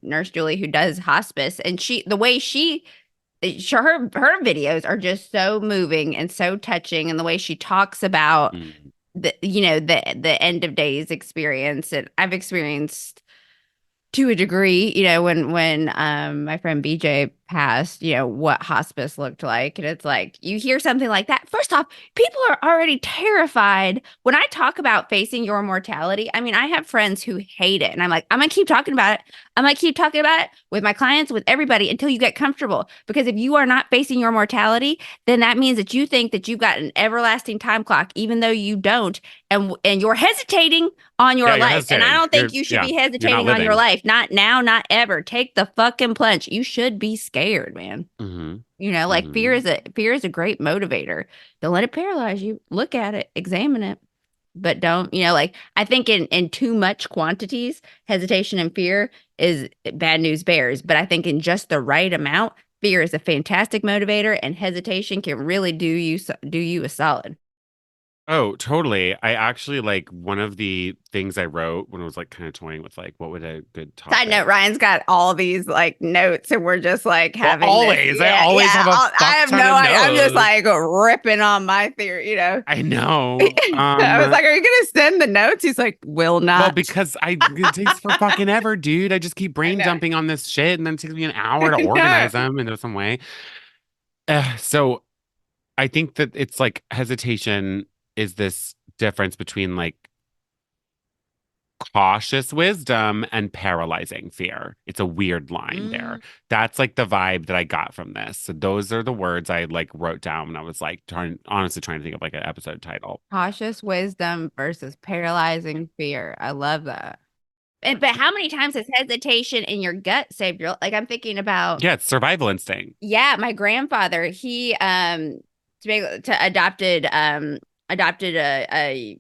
Speaker 1: Nurse Julie who does hospice, and the way her videos are just so moving and so touching, and the way she talks about
Speaker 2: Mm,
Speaker 1: the end of days experience that I've experienced to a degree, when my friend BJ past, what hospice looked like. And it's like you hear something like that. First off, people are already terrified. When I talk about facing your mortality, I mean, I have friends who hate it. And I'm like, I'm going to keep talking about it. I'm going to keep talking about it with my clients, with everybody until you get comfortable. Because if you are not facing your mortality, then that means that you think that you've got an everlasting time clock, even though you don't. And you're hesitating on
Speaker 2: Yeah,
Speaker 1: your
Speaker 2: you're
Speaker 1: life. And I
Speaker 2: hesitating.
Speaker 1: don't think you should be
Speaker 2: You're not
Speaker 1: hesitating on your
Speaker 2: living.
Speaker 1: life. Not now, not ever. Take the fucking plunge. You should be scared, man.
Speaker 2: Mm-hmm.
Speaker 1: Like
Speaker 2: Mm-hmm.
Speaker 1: fear is a great motivator. Don't let it paralyze you. Look at it, examine it. But don't, like I think in too much quantities, hesitation and fear is bad news bears. But I think in just the right amount, fear is a fantastic motivator and hesitation can really do you a solid.
Speaker 2: Oh, totally. I actually like one of the things I wrote when I was like kind of toying with like what would a good
Speaker 1: Side note,
Speaker 2: topic.
Speaker 1: Ryan's got all these like notes, and we're just like
Speaker 2: Well,
Speaker 1: having this.
Speaker 2: always. I
Speaker 1: Yeah,
Speaker 2: always
Speaker 1: yeah.
Speaker 2: have a
Speaker 1: I
Speaker 2: fuck
Speaker 1: have
Speaker 2: ton
Speaker 1: no
Speaker 2: of
Speaker 1: idea. I'm just
Speaker 2: notes.
Speaker 1: like ripping on my theory.
Speaker 2: I know.
Speaker 1: I was like, "Are you gonna send the notes?" He's like, "Will
Speaker 2: Well,
Speaker 1: not."
Speaker 2: because it takes for fucking ever, dude. I just keep
Speaker 1: I
Speaker 2: brain
Speaker 1: know.
Speaker 2: dumping on this shit and then it takes me an hour to
Speaker 1: I know.
Speaker 2: organize them into some way. So I think that it's like hesitation is this difference between like cautious wisdom and paralyzing fear. It's a weird line there.
Speaker 1: Mm,
Speaker 2: That's like the vibe that I got from this. So those are the words I like wrote down when I was like honestly trying to think of like an episode title.
Speaker 1: cautious wisdom versus paralyzing fear. I love that. But how many times has hesitation in your gut saved your? Like I'm thinking about.
Speaker 2: Yeah, it's survival instinct.
Speaker 1: Yeah, my grandfather, he adopted a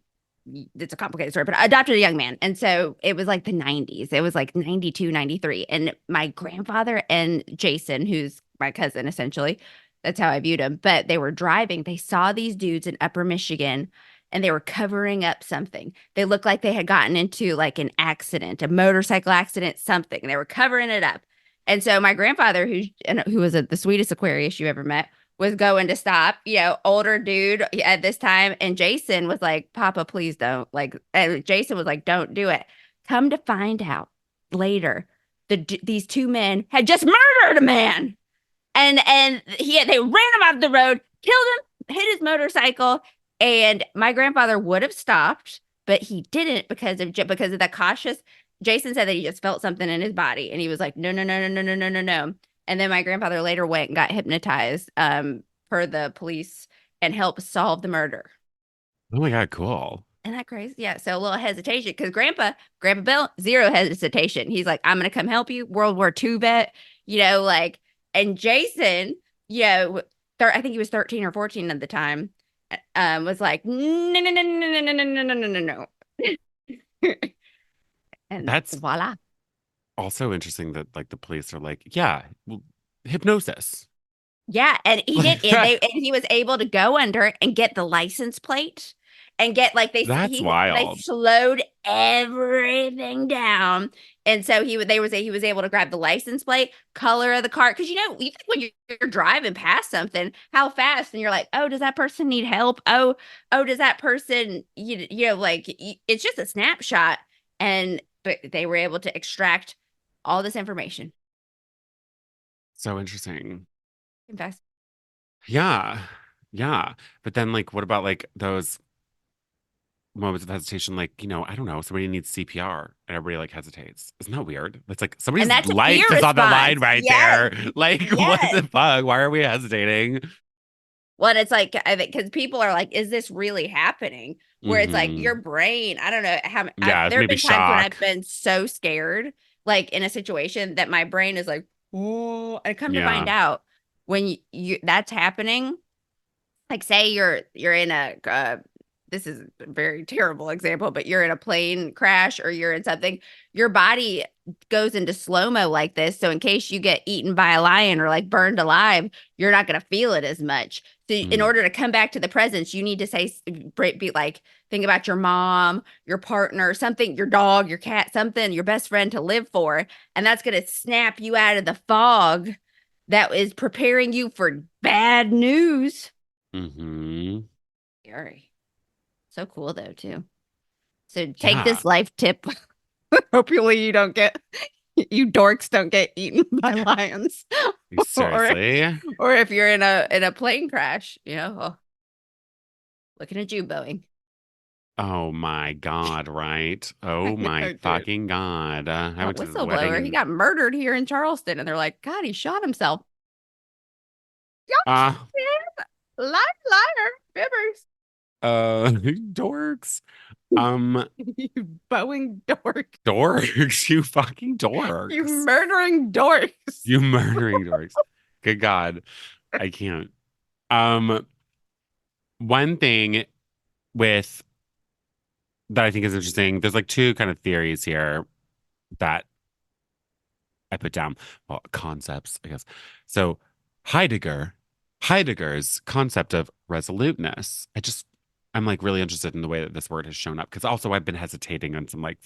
Speaker 1: it's a complicated story, but adopted a young man. And so it was like the 90s. It was like 92, 93. And my grandfather and Jason, who's my cousin essentially, that's how I viewed him, but they were driving. They saw these dudes in Upper Michigan and they were covering up something. They looked like they had gotten into like an accident, a motorcycle accident, something. They were covering it up. And so my grandfather, who was the sweetest Aquarius you ever met, was going to stop, older dude at this time. And Jason was like, Papa, please don't. Like, and Jason was like, don't do it. Come to find out later, these two men had just murdered a man. And they ran him off the road, killed him, hit his motorcycle. And my grandfather would have stopped, but he didn't because of the cautious. Jason said that he just felt something in his body, and he was like, no, no, no, no, no, no, no, no, no. And then my grandfather later went and got hypnotized per the police and helped solve the murder.
Speaker 2: Oh my God, cool.
Speaker 1: Isn't that crazy? Yeah. So a little hesitation because Grandpa Bill, zero hesitation. He's like, I'm gonna come help you. World War II vet, like, and Jason, I think he was 13 or 14 at the time, was like, no, no, no, no, no, no, no, no, no, no, no. And
Speaker 2: That's
Speaker 1: voila.
Speaker 2: also interesting that like the police are like, yeah, well, hypnosis.
Speaker 1: Yeah, and he did, and he was able to go under it and get the license plate, and get like
Speaker 2: That's
Speaker 1: they
Speaker 2: wild.
Speaker 1: slowed everything down, and so he was able to grab the license plate, color of the car, because you think when you're driving past something, how fast, and you're like, oh, does that person need help? Oh, does that person like it's just a snapshot, but they were able to extract all this information.
Speaker 2: So interesting.
Speaker 1: Invest.
Speaker 2: Yeah. Yeah. But then like what about like those moments of hesitation, like, I don't know, somebody needs CPR and everybody like hesitates. Isn't that weird? It's like
Speaker 1: And
Speaker 2: somebody's
Speaker 1: that's a fear
Speaker 2: life is on the line
Speaker 1: response.
Speaker 2: right
Speaker 1: Yes.
Speaker 2: there. Like, what
Speaker 1: Yes.
Speaker 2: the fuck? Why are we hesitating?
Speaker 1: Well, it's like I think because people are like, "Is this really happening?" Where it's like your
Speaker 2: Hmm.
Speaker 1: brain. I don't know how.
Speaker 2: Yeah, it's
Speaker 1: There have
Speaker 2: maybe
Speaker 1: been times when I've
Speaker 2: shock.
Speaker 1: been so scared, like in a situation, that my brain is like, "Oh," and come to find
Speaker 2: Yeah.
Speaker 1: out when that's happening. Like, say you're in a this is a very terrible example, but you're in a plane crash or you're in something, your body goes into slow-mo like this. So in case you get eaten by a lion or like burned alive, you're not going to feel it as much. So in
Speaker 2: Mm.
Speaker 1: order to come back to the presence, you need to be like, think about your mom, your partner, something, your dog, your cat, something, your best friend to live for. And that's going to snap you out of the fog that is preparing you for bad news.
Speaker 2: Hmm.
Speaker 1: Scary. So cool though, too. So take
Speaker 2: Yeah.
Speaker 1: this life tip. Hopefully you don't get You dorks don't get eaten by lions. or
Speaker 2: Seriously?
Speaker 1: or if you're in a plane crash, oh, looking at you, Boeing.
Speaker 2: Oh my God, right? Oh
Speaker 1: I
Speaker 2: my
Speaker 1: know, dude.
Speaker 2: fucking God. I
Speaker 1: That
Speaker 2: went to this wedding
Speaker 1: whistleblower, he
Speaker 2: and
Speaker 1: got murdered here in Charleston, and they're like, God, he shot himself.
Speaker 2: uh
Speaker 1: Yup, liar, liar, bibbers.
Speaker 2: dorks. Um
Speaker 1: You Boeing dork.
Speaker 2: dorks, you fucking
Speaker 1: You
Speaker 2: dorks.
Speaker 1: murdering dorks.
Speaker 2: You murdering dorks. Good God. I can't. Um one thing with that I think is interesting, there's like two kind of theories here that I put down, well, concepts, I guess. So Heidegger, Heidegger's concept of resoluteness. I'm like really interested in the way that this word has shown up because also I've been hesitating on some like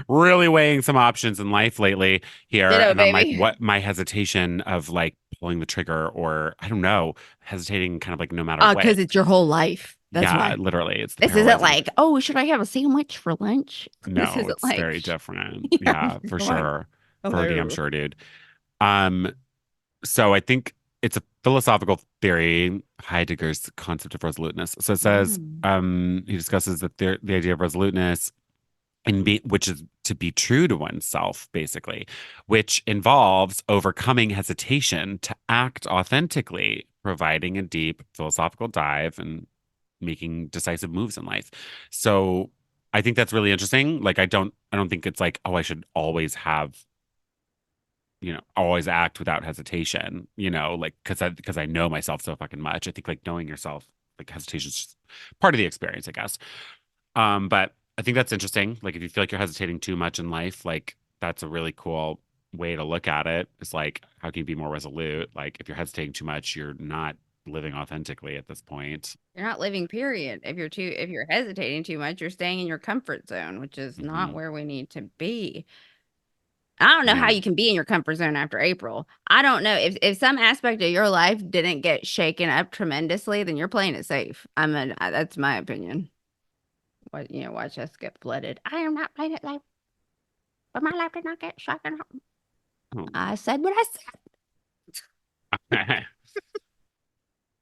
Speaker 2: really weighing some options in life lately here.
Speaker 1: Ditto,
Speaker 2: And I'm like,
Speaker 1: baby.
Speaker 2: what my hesitation of like pulling the trigger or I don't know, hesitating kind of like no matter what.
Speaker 1: Because it's your whole life. That's
Speaker 2: Yeah,
Speaker 1: why.
Speaker 2: literally, it's the
Speaker 1: This isn't
Speaker 2: paralyzing.
Speaker 1: like, oh, should I have a sandwich for lunch? This
Speaker 2: No,
Speaker 1: isn't
Speaker 2: it's
Speaker 1: like,
Speaker 2: very different.
Speaker 1: yeah,
Speaker 2: Yeah, for
Speaker 1: you're like,
Speaker 2: sure. For damn
Speaker 1: hello.
Speaker 2: sure, dude. Um, So I think it's a philosophical theory, Heidegger's concept of resoluteness. So it says,
Speaker 1: Mm.
Speaker 2: he discusses that the idea of resoluteness which is to be true to oneself, basically, which involves overcoming hesitation to act authentically, providing a deep philosophical dive and making decisive moves in life. So I think that's really interesting. Like I don't think it's like, oh, I should always have always act without hesitation, like because I know myself so fucking much. I think like knowing yourself, like hesitation is just part of the experience, I guess. But I think that's interesting. Like if you feel like you're hesitating too much in life, like that's a really cool way to look at it. It's like how can you be more resolute? Like if you're hesitating too much, you're not living authentically at this point.
Speaker 1: You're not living, period. If you're hesitating too much, you're staying in your comfort zone, which is not
Speaker 2: Hmm.
Speaker 1: where we need to be. I don't know how
Speaker 2: Yeah.
Speaker 1: you can be in your comfort zone after April. I don't know if some aspect of your life didn't get shaken up tremendously, then you're playing it safe. That's my opinion. Watch us get flooded. I am not playing it safe, but my life did not get shaken up. I said what I said.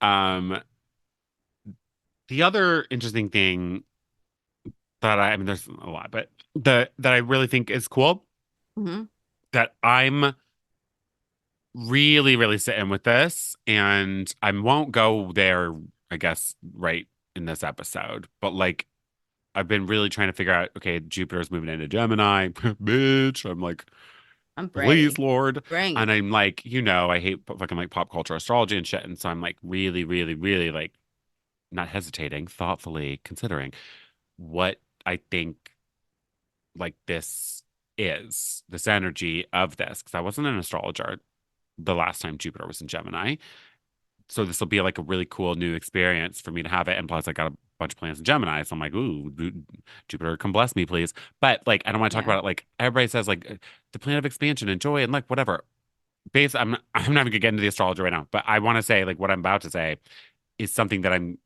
Speaker 2: Um, the other interesting thing I mean, there's a lot, but that I really think is cool
Speaker 1: Hmm.
Speaker 2: that I'm really, really sitting with this, and I won't go there, I guess, right in this episode, but like I've been really trying to figure out, okay, Jupiter's moving into Gemini, bitch. I'm like,
Speaker 1: I'm
Speaker 2: please,
Speaker 1: ready.
Speaker 2: Lord.
Speaker 1: Bring
Speaker 2: And
Speaker 1: it.
Speaker 2: I'm like, I hate fucking like pop culture astrology and shit. And so I'm like really, really, really like not hesitating, thoughtfully considering what I think like this energy of this, because I wasn't an astrologer the last time Jupiter was in Gemini. So this will be like a really cool new experience for me to have it. And plus, I got a bunch of plans in Gemini, so I'm like, ooh, Jupiter, come bless me, please. But like, I don't want to talk
Speaker 1: Yeah.
Speaker 2: about it. Like everybody says, like the planet of expansion and joy and like whatever. I'm not even gonna get into the astrology right now, but I want to say like what I'm about to say is something that I'm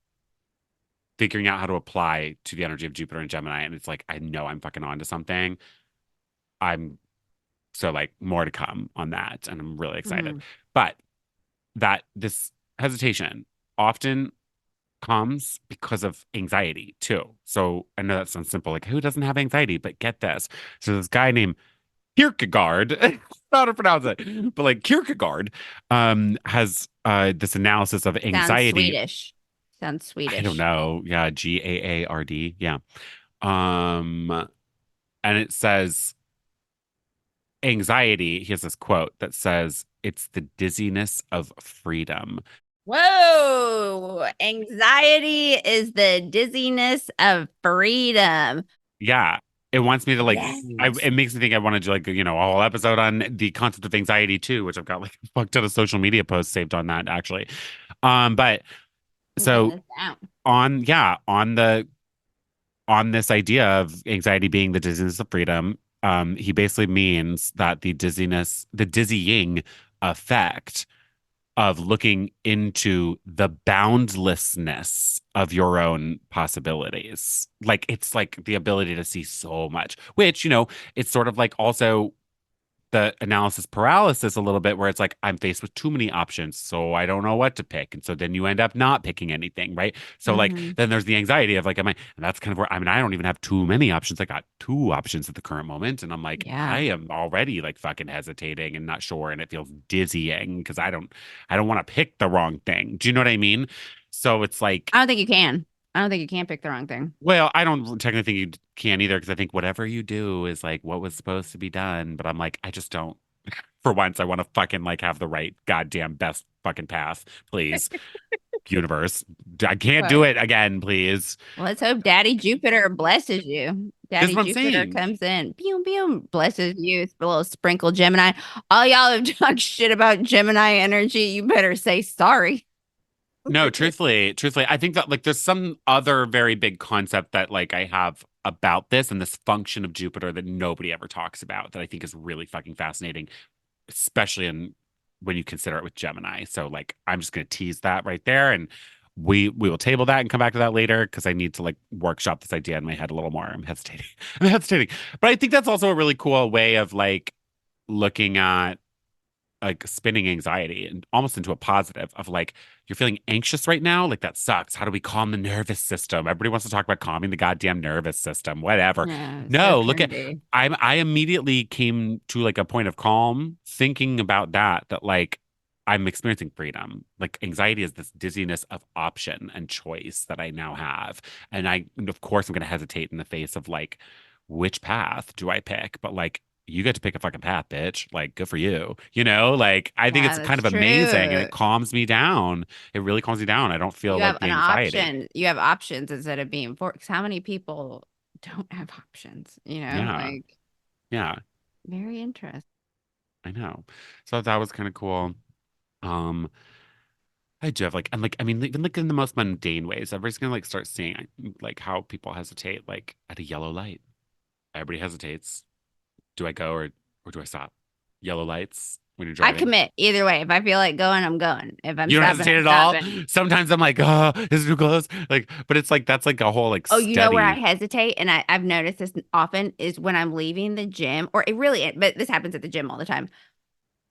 Speaker 2: figuring out how to apply to the energy of Jupiter and Gemini, and it's like I know I'm fucking onto something. I'm so like more to come on that, and I'm really excited.
Speaker 1: Hmm.
Speaker 2: But that this hesitation often comes because of anxiety too. So I know that sounds simple, like who doesn't have anxiety? But get this. So this guy named Kierkegaard, I don't know how to pronounce it, but like Kierkegaard, has this analysis of
Speaker 1: Sounds
Speaker 2: anxiety.
Speaker 1: Swedish. Sounds
Speaker 2: I don't
Speaker 1: Swedish.
Speaker 2: know. Yeah, Gaard. Yeah. Um, and it says anxiety. He has this quote that says, "It's the dizziness of freedom."
Speaker 1: Whoa! Anxiety is the dizziness of freedom.
Speaker 2: Yeah. It wants me to like
Speaker 1: Yes.
Speaker 2: it makes me think I want to do like, a whole episode on the concept of anxiety too, which I've got like a fuck ton of social media posts saved on that actually. But
Speaker 1: Write
Speaker 2: so
Speaker 1: this down.
Speaker 2: on this idea of anxiety being the dizziness of freedom, he basically means that the dizzying effect of looking into the boundlessness of your own possibilities. Like it's like the ability to see so much, which, it's sort of like also the analysis paralysis a little bit where it's like I'm faced with too many options, so I don't know what to pick. And so then you end up not picking anything, right? So like
Speaker 1: Hmm.
Speaker 2: then there's the anxiety of like, am I, and that's kind of where I mean, I don't even have too many options. I got two options at the current moment. And I'm like, I
Speaker 1: Yeah.
Speaker 2: am already like fucking hesitating and not sure. And it feels dizzying because I don't want to pick the wrong thing. Do you know what I mean? So it's like,
Speaker 1: I don't think you can. I don't think you can pick the wrong thing.
Speaker 2: well, I don't technically think you can either because I think whatever you do is like what was supposed to be done. But I'm like, I just don't. For once, I want to fucking like have the right goddamn best fucking path, please, universe. I can't do
Speaker 1: Right.
Speaker 2: it again, please.
Speaker 1: Well, let's hope Daddy Jupiter blesses you.
Speaker 2: This is
Speaker 1: Daddy
Speaker 2: what I'm
Speaker 1: Jupiter
Speaker 2: saying.
Speaker 1: comes in, pew pew, blesses you. It's a little sprinkle Gemini. All y'all have talked shit about Gemini energy. You better say sorry.
Speaker 2: No, truthfully, I think that like there's some other very big concept that like I have about this and this function of Jupiter that nobody ever talks about that I think is really fucking fascinating, especially in when you consider it with Gemini. So like I'm just gonna tease that right there and we will table that and come back to that later because I need to like workshop this idea in my head a little more. I'm hesitating. I'm hesitating. But I think that's also a really cool way of like looking at like spinning anxiety and almost into a positive of like you're feeling anxious right now, like that sucks. How do we calm the nervous system? Everybody wants to talk about calming the goddamn nervous system, whatever.
Speaker 1: Yeah, so
Speaker 2: No, look at
Speaker 1: trendy.
Speaker 2: I immediately came to like a point of calm thinking about that like I'm experiencing freedom. Like anxiety is this dizziness of option and choice that I now have. And of course I'm gonna hesitate in the face of like which path do I pick? But like you get to pick a fucking path, bitch. Like, good for you. You know, like I think
Speaker 1: Yeah,
Speaker 2: it's kind
Speaker 1: that's
Speaker 2: of amazing and
Speaker 1: true.
Speaker 2: it calms me down. It really calms me down. I don't feel
Speaker 1: You
Speaker 2: like
Speaker 1: have
Speaker 2: the
Speaker 1: an
Speaker 2: anxiety.
Speaker 1: option. You have options instead of being forced. 'Cause how many people don't have options?
Speaker 2: Yeah.
Speaker 1: Like
Speaker 2: Yeah.
Speaker 1: very interesting.
Speaker 2: I know. So that was kind of cool. Um, I do have like, and like, I mean, even like in the most mundane ways, everybody's gonna like start seeing like how people hesitate, like at a yellow light. Everybody hesitates. Do I go or do I stop? Yellow lights when you're
Speaker 1: I
Speaker 2: driving.
Speaker 1: commit either way. If I feel like going, I'm going. If I'm
Speaker 2: You don't
Speaker 1: stopping,
Speaker 2: hesitate
Speaker 1: I'm
Speaker 2: at all.
Speaker 1: stopping.
Speaker 2: Sometimes I'm like, oh, is it too close? Like, but it's like that's like a whole like
Speaker 1: Oh, you know where I
Speaker 2: steady.
Speaker 1: hesitate, and I've noticed this often is when I'm leaving the gym, or it really, but this happens at the gym all the time.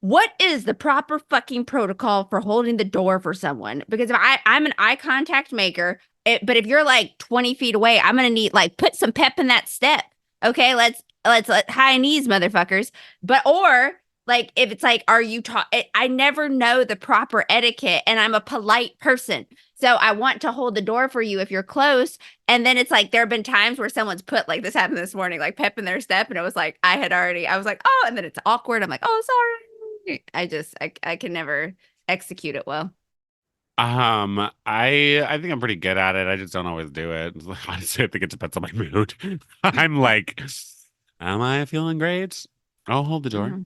Speaker 1: What is the proper fucking protocol for holding the door for someone? Because if I'm an eye contact maker, but if you're like 20 feet away, I'm gonna need like put some pep in that step. Okay, let's let high knees, motherfuckers. But or like if it's like, are you taught? I never know the proper etiquette, and I'm a polite person, so I want to hold the door for you if you're close. And then it's like there have been times where someone's put like this happened this morning, like pep in their step, and it was like I was like, oh, and then it's awkward. I'm like, oh, sorry. I can never execute it well.
Speaker 2: I think I'm pretty good at it. I just don't always do it. Honestly, I think it depends on my mood. I'm like, am I feeling great? I'll hold the door.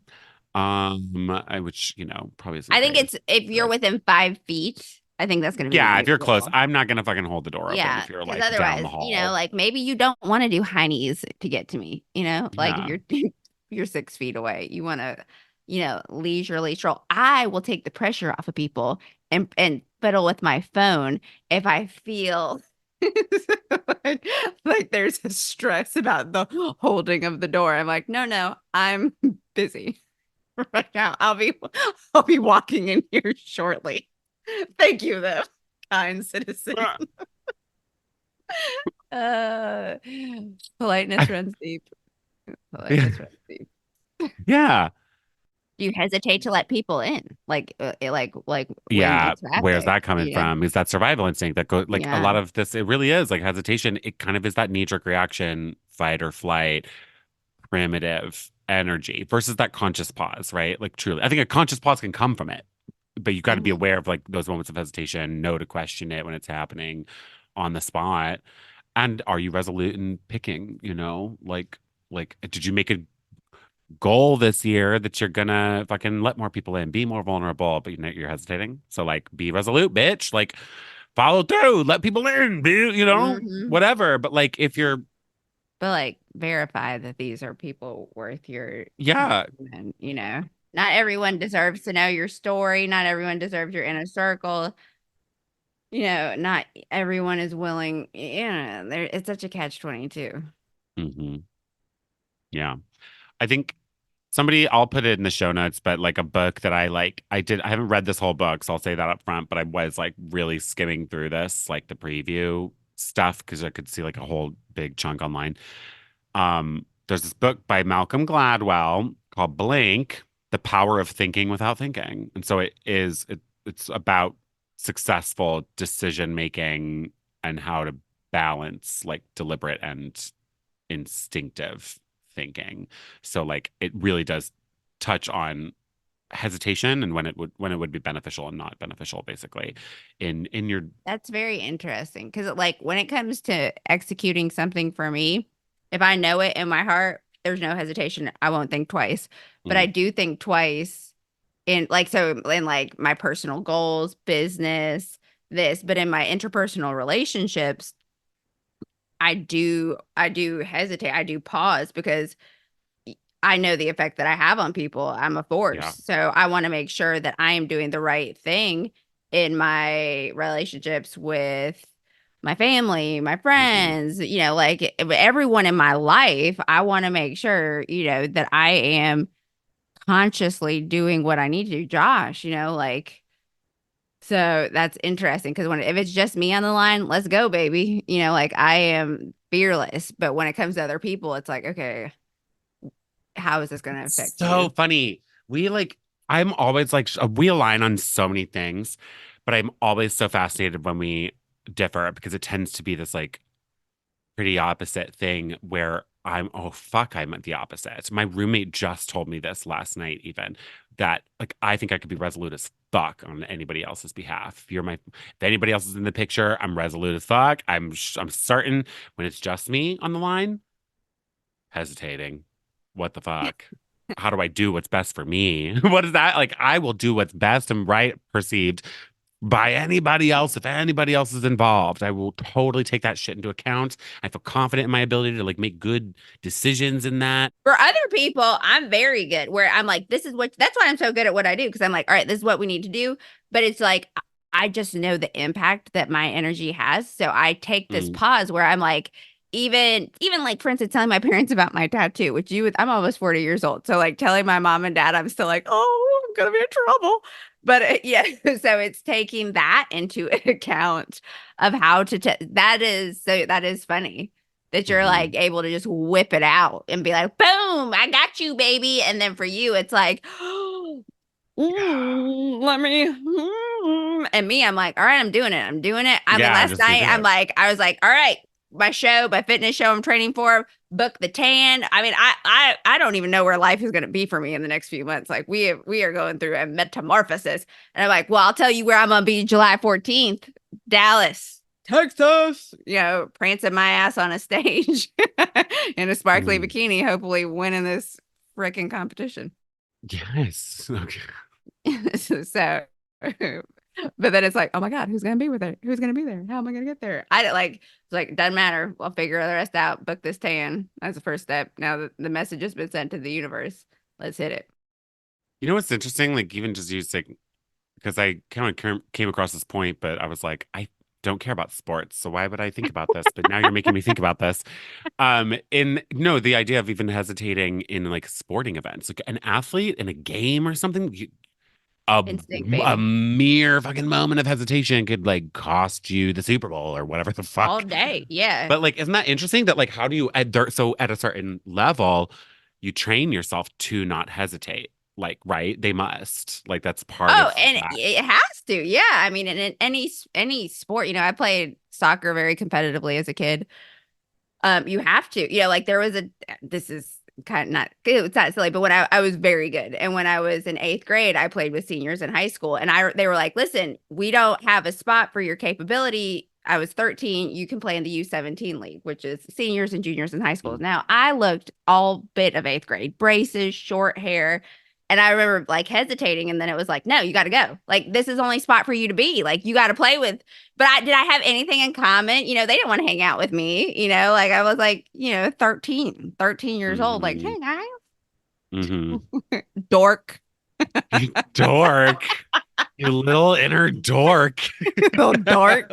Speaker 1: Mhm.
Speaker 2: Which probably isn't
Speaker 1: I
Speaker 2: the
Speaker 1: think it's
Speaker 2: greatest.
Speaker 1: if you're
Speaker 2: But
Speaker 1: within 5 feet, I think that's going to be
Speaker 2: yeah, if you're close,
Speaker 1: reasonable.
Speaker 2: I'm not gonna fucking hold the door open
Speaker 1: Yeah,
Speaker 2: if you're
Speaker 1: because
Speaker 2: like down the
Speaker 1: otherwise,
Speaker 2: hall.
Speaker 1: like maybe you don't want to do high knees to get to me. Like if
Speaker 2: Yeah.
Speaker 1: you're 6 feet away, you want to, leisurely stroll. I will take the pressure off of people and fiddle with my phone if I feel like, like there's a stress about the holding of the door. I'm like, no, no, I'm busy right now. I'll be walking in here shortly. Thank you, though, kind citizen. Uh, politeness runs deep.
Speaker 2: Yeah.
Speaker 1: Politeness runs deep.
Speaker 2: Yeah.
Speaker 1: Do you hesitate to let people in, like when
Speaker 2: Yeah,
Speaker 1: it's
Speaker 2: where's
Speaker 1: traffic?
Speaker 2: that coming from? Is that survival instinct that go like a
Speaker 1: Yeah.
Speaker 2: lot of this, it really is like hesitation. It kind of is that knee-jerk reaction, fight or flight, primitive energy versus that conscious pause, right? Like truly, I think a conscious pause can come from it, but you got to be
Speaker 1: Hmm.
Speaker 2: aware of like those moments of hesitation, know to question it when it's happening on the spot. And are you resolute in picking, like did you make a goal this year that you're gonna fucking let more people in, be more vulnerable, but you're hesitating. So like be resolute, bitch. Like follow through, let people in, be,
Speaker 1: Hmm.
Speaker 2: whatever. But like if you're
Speaker 1: But like verify that these are people worth your time,
Speaker 2: yeah,
Speaker 1: and not everyone deserves to know your story. Not everyone deserves your inner circle. Not everyone is willing. It's such a catch 22.
Speaker 2: hmm yeah. I think I'll put it in the show notes, but like a book that I haven't read this whole book, so I'll say that up front, but I was like really skimming through this, like the preview stuff, because I could see like a whole big chunk online. There's this book by Malcolm Gladwell called Blank, The Power of Thinking Without Thinking. And so it's about successful decision making and how to balance like deliberate and instinctive thinking. So like it really does touch on hesitation and when it would be beneficial and not beneficial, basically. In your
Speaker 1: That's very interesting because, like, when it comes to executing something for me, if I know it in my heart, there's no hesitation. I won't think twice. But I
Speaker 2: mm,
Speaker 1: do think twice in, like, so in like my personal goals, business, this, but in my interpersonal relationships, I do hesitate. I do pause because I know the effect that I have on people. I'm a force.
Speaker 2: yeah.
Speaker 1: So I want to make sure that I am doing the right thing in my relationships with my family, my
Speaker 2: Hmm.
Speaker 1: friends, like everyone in my life. I want to make sure, that I am consciously doing what I need to do. Josh, like, so that's interesting because if it's just me on the line, let's go, baby. Like I am fearless. But when it comes to other people, it's like, okay, how is this going to affect
Speaker 2: So
Speaker 1: you?
Speaker 2: funny. I'm always like, we align on so many things, but I'm always so fascinated when we differ because it tends to be this like pretty opposite thing where oh, fuck, I'm at the opposite. My roommate just told me this last night, even that like, I think I could be resolute as fuck on anybody else's behalf. If anybody else is in the picture, I'm resolute as fuck. I'm certain when it's just me on the line, hesitating. What the fuck? How do I do what's best for me? What is that? Like, I will do what's best and right perceived by anybody else. If anybody else is involved, I will totally take that shit into account. I feel confident in my ability to like make good decisions in that.
Speaker 1: For other people, I'm very good where I'm like, that's why I'm so good at what I do. Cause I'm like, all right, this is what we need to do. But it's like, I just know the impact that my energy has. So I take this
Speaker 2: Mm.
Speaker 1: pause where I'm like, even like, for instance, telling my parents about my tattoo, I'm almost 40 years old. So like telling my mom and dad, I'm still like, oh, I'm going to be in trouble. But yeah, so it's taking that into account of how to, that is funny that you're like
Speaker 2: Mhm.
Speaker 1: able to just whip it out and be like, boom, I got you, baby. And then for you, it's like, let me. And me, I'm like, all right, I'm doing it. I'm doing it. I mean,
Speaker 2: Yeah,
Speaker 1: last
Speaker 2: just do
Speaker 1: night,
Speaker 2: it.
Speaker 1: I was like, all right, my fitness show I'm training for, book the tan. I mean, I don't even know where life is going to be for me in the next few months. Like we are going through a metamorphosis. And I'm like, well, I'll tell you where I'm going to be July 14th, Dallas. Texas, prancing my ass on a stage in a sparkly
Speaker 2: Mm.
Speaker 1: bikini, hopefully winning this freaking competition.
Speaker 2: Yes. Okay.
Speaker 1: So, but then it's like, oh my God, who's gonna be with it? Who's gonna be there? How am I gonna get there? I don't like, it's like, doesn't matter. I'll figure the rest out. Book this tan. That's the first step. Now that the message has been sent to the universe, let's hit it.
Speaker 2: You know what's interesting? Like, even just use like, because I kind of came across this point, but I was like, I don't care about sports, so why would I think about this? But now you're making me think about this. In no, the idea of even hesitating in like sporting events, like an athlete in a game or something, a
Speaker 1: Instinct,
Speaker 2: a
Speaker 1: baby.
Speaker 2: mere fucking moment of hesitation could like cost you the Super Bowl or whatever the
Speaker 1: All
Speaker 2: fuck.
Speaker 1: day. Yeah.
Speaker 2: But like, isn't that interesting that like, how do you so at a certain level, you train yourself to not hesitate? Like, right? They must. Like, that's part
Speaker 1: Oh,
Speaker 2: of
Speaker 1: and
Speaker 2: that.
Speaker 1: it has to. Yeah. I mean, in any sport, I played soccer very competitively as a kid. You have to, like there was this is kind of not, it's not silly, but when I was very good. And when I was in eighth grade, I played with seniors in high school and they were like, listen, we don't have a spot for your capability. I was 13. You can play in the U17 league, which is seniors and juniors in high schools.
Speaker 2: Mm.
Speaker 1: Now I looked all bit of eighth grade, braces, short hair. And I remember like hesitating, and then it was like, no, you got to go. Like, this is only spot for you to be. Like, you got to play with. But did I have anything in common? They didn't want to hang out with me. Like I was like, 13 years old. Like,
Speaker 2: Hmm.
Speaker 1: hey guys,
Speaker 2: Hmm.
Speaker 1: dork,
Speaker 2: You dork. You little inner dork.
Speaker 1: little dork.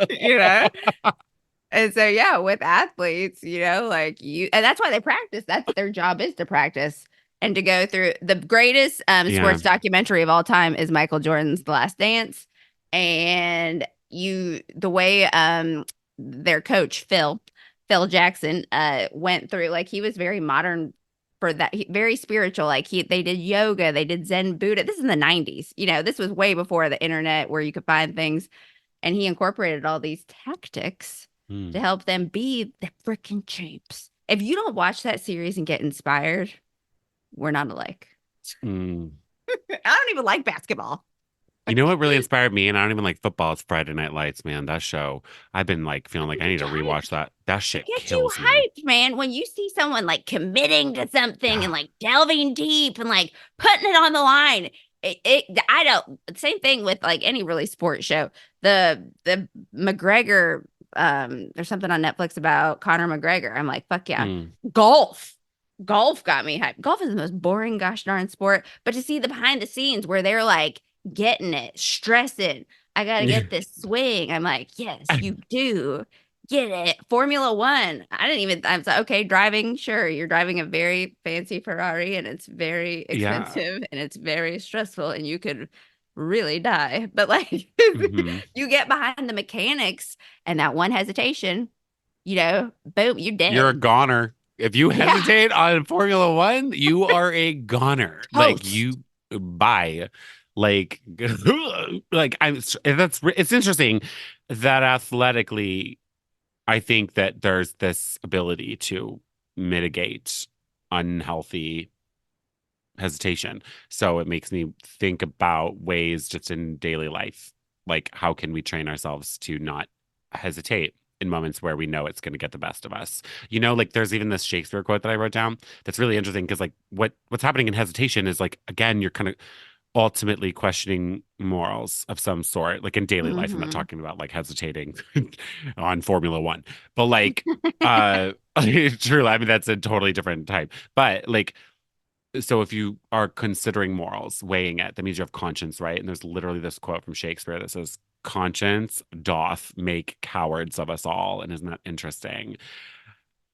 Speaker 1: And so yeah, with athletes, like and that's why they practice. That's their job is to practice. and to go through the greatest
Speaker 2: Yeah.
Speaker 1: sports documentary of all time is Michael Jordan's The Last Dance. And the way their coach, Phil Jackson, went through, like, he was very modern for that, very spiritual. Like, they did yoga, they did Zen Buddha. This is in the 90s. This was way before the internet where you could find things. And he incorporated all these tactics to
Speaker 2: Mm.
Speaker 1: help them be the freaking champs. If you don't watch that series and get inspired, we're not alike.
Speaker 2: Mm.
Speaker 1: I don't even like basketball.
Speaker 2: You know what really inspired me? And I don't even like football. It's Friday Night Lights, man. That show, I've been like feeling like I need to rewatch that. That
Speaker 1: It
Speaker 2: shit
Speaker 1: gets you
Speaker 2: kills me.
Speaker 1: hyped, man. When you see someone like committing to something and like delving deep and like putting it on the line, I don't, same thing with like any really sports show. The McGregor, there's something on Netflix about Conor McGregor. I'm like, fuck yeah.
Speaker 2: Mm.
Speaker 1: Golf. Golf got me hyped. Golf is the most boring gosh darn sport. But to see the behind the scenes where they're like getting it, stressing, I gotta get this swing. I'm like, yes, you do. Get it. Formula One. I was like, okay, driving, sure. You're driving a very fancy Ferrari and it's very
Speaker 2: Yeah.
Speaker 1: expensive and it's very stressful and you could really die. But like
Speaker 2: Hmm.
Speaker 1: you get behind the mechanics and that one hesitation, boom, you're
Speaker 2: You're a
Speaker 1: dead.
Speaker 2: goner. If you
Speaker 1: Yeah.
Speaker 2: hesitate on Formula One, you are a goner. Like
Speaker 1: Toast.
Speaker 2: you bye. Like like it's interesting that athletically I think that there's this ability to mitigate unhealthy hesitation. So it makes me think about ways just in daily life. Like, how can we train ourselves to not hesitate in moments where we know it's going to get the best of us? Like there's even this Shakespeare quote that I wrote down that's really interesting because like what's happening in hesitation is like again, you're kind of ultimately questioning morals of some sort, like in daily life. I'm not
Speaker 1: Hmm.
Speaker 2: talking about like hesitating on Formula One, but like truly, I mean that's a totally different type. But like so if you are considering morals, weighing it, that means you have conscience, right? And there's literally this quote from Shakespeare that says, "Conscience doth make cowards of us all." And isn't that interesting?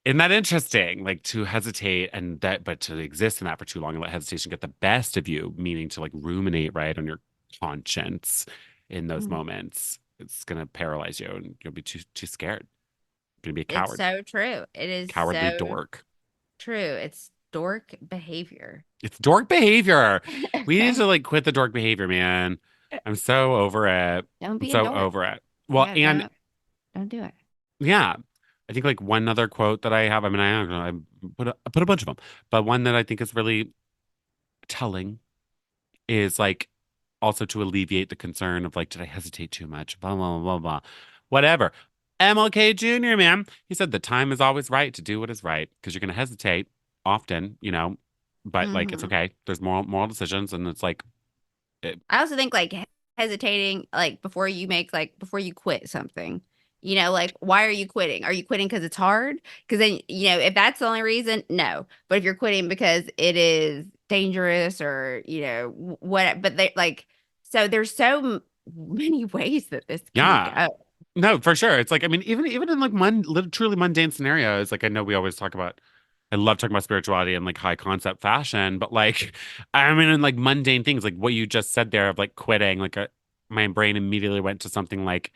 Speaker 2: Isn't that interesting? Like to hesitate and that, but to exist in that for too long and let hesitation get the best of you, meaning to like ruminate, right, on your conscience in those moments, it's gonna paralyze you and you'll be too scared. You're gonna be a
Speaker 1: It's
Speaker 2: coward,
Speaker 1: so true. It is
Speaker 2: cowardly
Speaker 1: so
Speaker 2: dork.
Speaker 1: true. It's dork behavior.
Speaker 2: It's dork behavior. We need to
Speaker 1: Okay.
Speaker 2: like quit the dork behavior, man. I'm so over it.
Speaker 1: Don't
Speaker 2: I'm
Speaker 1: be a
Speaker 2: so
Speaker 1: dork.
Speaker 2: over it. Well,
Speaker 1: Yeah,
Speaker 2: and
Speaker 1: don't do it.
Speaker 2: yeah, I think like one other quote that I have, I mean, I don't know, I put a bunch of them, but one that I think is really telling is like also to alleviate the concern of like, did I hesitate too much? Blah, blah, blah, blah, blah. Whatever. MLK Jr., man, he said the time is always right to do what is right because you're going to hesitate often, but like it's
Speaker 1: Hmm.
Speaker 2: okay. There's moral decisions, and it's like, it,
Speaker 1: I also think like hesitating, like before you quit something, like why are you quitting? Are you quitting because it's hard? Because then, if that's the only reason, no. But if you're quitting because it is dangerous or, what, but they like, so there's many ways that this can
Speaker 2: yeah,
Speaker 1: go.
Speaker 2: no, for sure. It's like, I mean, even in like truly mundane scenarios, like I know we always talk about. I love talking about spirituality and like high concept fashion, but like, I mean, in like mundane things, like what you just said there of like quitting, like my brain immediately went to something like,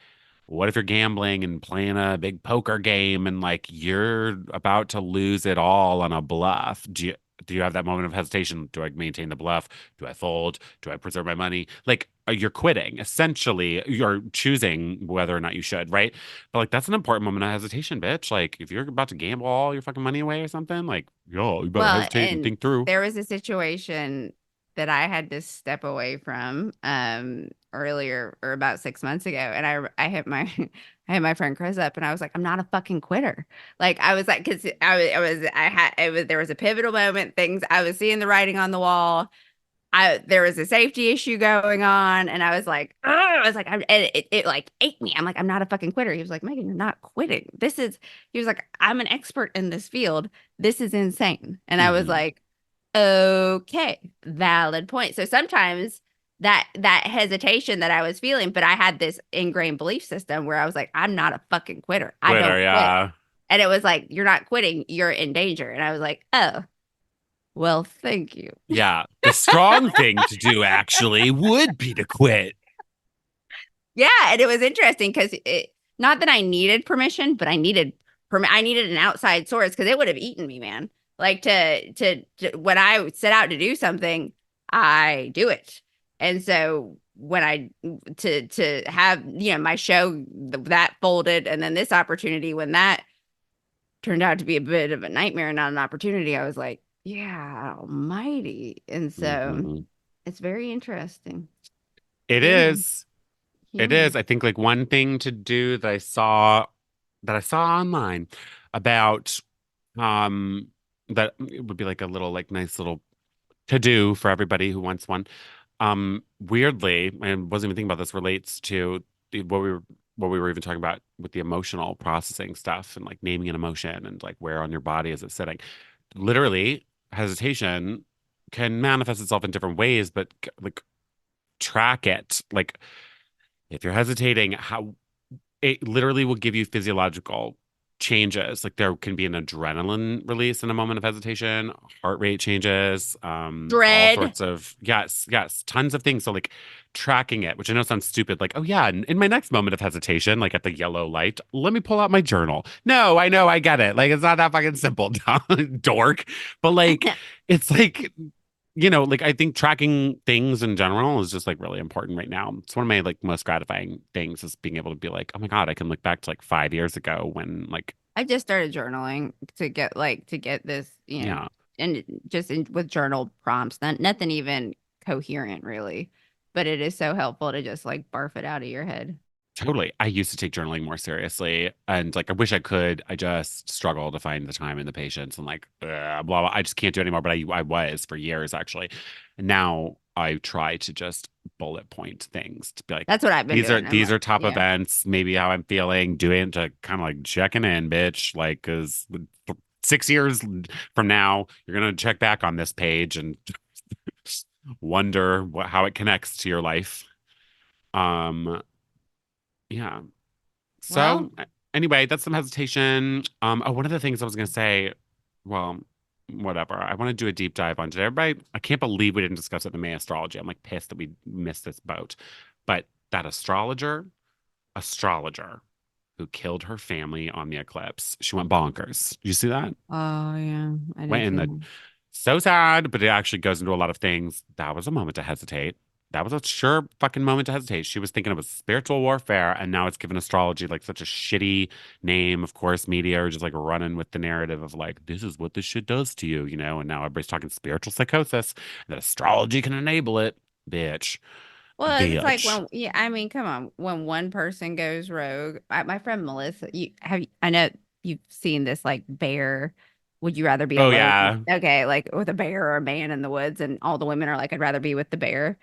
Speaker 2: what if you're gambling and playing a big poker game and like you're about to lose it all on a bluff? Do you have that moment of hesitation? Do I maintain the bluff? Do I fold? Do I preserve my money? Like you're quitting. Essentially, you're choosing whether or not you should, right? But like that's an important moment of hesitation, bitch. Like if you're about to gamble all your fucking money away or something, like yo, you better
Speaker 1: Well,
Speaker 2: hesitate and
Speaker 1: and
Speaker 2: think through.
Speaker 1: there was a situation that I had to step away from earlier or about 6 months ago, and I hit my I hit my friend Chris up, and I was like, I'm not a fucking quitter. Like I was like, because I had it was there was a pivotal moment. Things I was seeing the writing on the wall. There was a safety issue going on, and I was like, "Ugh," I was like, it like ate me. I'm like, I'm not a fucking quitter. He was like, Megan, you're not quitting. He was like, I'm an expert in this field. This is insane. And I was
Speaker 2: Hmm.
Speaker 1: like, okay, valid point. So sometimes that hesitation that I was feeling, but I had this ingrained belief system where I was like, I'm not a fucking quitter. I
Speaker 2: Quitter,
Speaker 1: don't quit.
Speaker 2: yeah.
Speaker 1: And it was like, you're not quitting, you're in danger. And I was like, oh, Well, thank you.
Speaker 2: Yeah. The strong thing to do actually would be to quit.
Speaker 1: Yeah, and it was interesting because it not that I needed permission, but I needed an outside source because it would have eaten me, man. Like to when I set out to do something, I do it. And so when I to have my show that folded, and then this opportunity when that turned out to be a bit of a nightmare and not an opportunity, I was like, yeah, almighty. And so
Speaker 2: Mhm.
Speaker 1: it's very interesting.
Speaker 2: It
Speaker 1: Human,
Speaker 2: is. It is.
Speaker 1: human.
Speaker 2: I think like one thing to do that I saw online about that it would be like a little like nice little to do for everybody who wants one. Weirdly, I wasn't even thinking about this, relates to what we were even talking about with the emotional processing stuff and like naming an emotion and like where on your body is it sitting. Literally, hesitation can manifest itself in different ways, but like track it. Like if you're hesitating, how it literally will give you physiological changes. Like there can be an adrenaline release in a moment of hesitation, heart rate changes, all
Speaker 1: Dread.
Speaker 2: sorts of yes, tons of things. So like tracking it, which I know sounds stupid, like, oh yeah, in my next moment of hesitation, like at the yellow light, let me pull out my journal. No, I know, I get it. Like it's not that fucking simple, dork. But like it's like like I think tracking things in general is just like really important right now. It's one of my like most gratifying things is being able to be like, oh my God, I can look back to like 5 years ago when like,
Speaker 1: I just started journaling to get this,
Speaker 2: yeah,
Speaker 1: and with journal prompts, nothing even coherent really, but it is so helpful to just like barf it out of your head.
Speaker 2: totally. I used to take journaling more seriously and like I wish I could. I just struggle to find the time and the patience and like blah, blah. I just can't do it anymore. But I was for years actually. And now I try to just bullet point things to be like,
Speaker 1: That's what I've been doing. I'm
Speaker 2: these
Speaker 1: like,
Speaker 2: are top
Speaker 1: yeah.
Speaker 2: events, maybe how I'm feeling, doing to kind of like checking in, bitch. Like, cause 6 years from now, you're gonna check back on this page and wonder how it connects to your life. Um, yeah.
Speaker 1: Well,
Speaker 2: So anyway, that's some hesitation. Oh, one of the things I was gonna say, well, whatever. I want to do a deep dive on it. Everybody, I can't believe we didn't discuss it in the May astrology. I'm like pissed that we missed this boat. But that astrologer who killed her family on the eclipse, she went bonkers. Did you see that?
Speaker 1: oh yeah, I
Speaker 2: Went
Speaker 1: did
Speaker 2: in
Speaker 1: see
Speaker 2: the
Speaker 1: that.
Speaker 2: so sad, but it actually goes into a lot of things. That was a moment to hesitate. That was a sure fucking moment to hesitate. She was thinking it was spiritual warfare, and now it's given astrology like such a shitty name. Of course, media are just like running with the narrative of like, this is what this shit does to you, And now everybody's talking spiritual psychosis, that astrology can enable it. Bitch.
Speaker 1: Well, it's like
Speaker 2: Bitch.
Speaker 1: when, yeah, I mean, come on, when one person goes rogue, my friend Melissa, I know you've seen this like bear. Would you rather be
Speaker 2: Oh,
Speaker 1: alone?
Speaker 2: yeah.
Speaker 1: Okay, like with a bear or a man in the woods, and all the women are like, I'd rather be with the bear.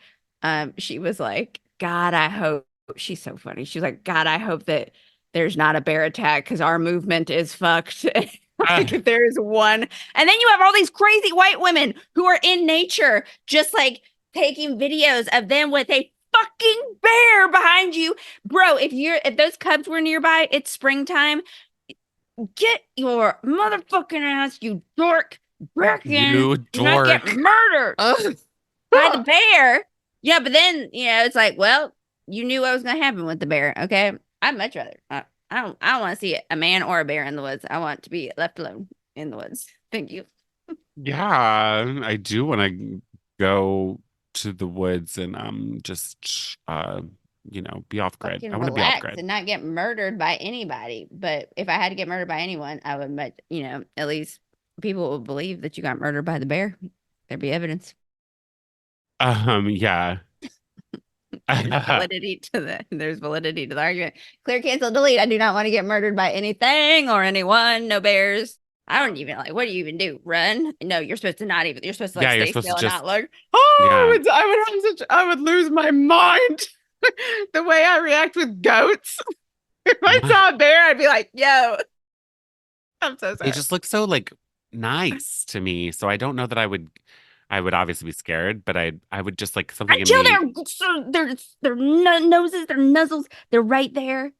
Speaker 1: She was like, God, I hope she's so funny. She was like, God, I hope that there's not a bear attack because our movement is fucked.
Speaker 2: Uh,
Speaker 1: Like if there's one, and then you have all these crazy white women who are in nature, just like taking videos of them with a fucking bear behind you. Bro, if those cubs were nearby, it's springtime. Get your motherfucking ass, you dork, back in.
Speaker 2: you
Speaker 1: Do not get
Speaker 2: dork.
Speaker 1: murdered
Speaker 2: Ugh.
Speaker 1: by the bear. Yeah, but then, it's like, well, you knew what was gonna happen with the bear, okay? I'd much rather. I don't want to see a man or a bear in the woods. I want to be left alone in the woods. Thank you.
Speaker 2: Yeah, I do want to go to the woods and just be off grid. I
Speaker 1: Fucking
Speaker 2: want to be off
Speaker 1: relax
Speaker 2: grid.
Speaker 1: and not get murdered by anybody. But if I had to get murdered by anyone, I would, at least people would believe that you got murdered by the bear. There'd be evidence.
Speaker 2: Yeah.
Speaker 1: There's validity to the argument. Clear, cancel, delete. I do not want to get murdered by anything or anyone. No bears. I don't even like. What do you even do? Run? No, you're supposed to not even. You're supposed to like
Speaker 2: Yeah, you're
Speaker 1: stay
Speaker 2: supposed to
Speaker 1: still and
Speaker 2: just
Speaker 1: not look. Oh,
Speaker 2: yeah.
Speaker 1: I would lose my mind. The way I react with goats. If I saw a bear, I'd be like, "Yo, I'm so
Speaker 2: They
Speaker 1: sorry."
Speaker 2: just look so like nice to me. So I don't know that I would obviously be scared, but I would just like something in
Speaker 1: Until
Speaker 2: me.
Speaker 1: their noses, their nuzzles, they're right there.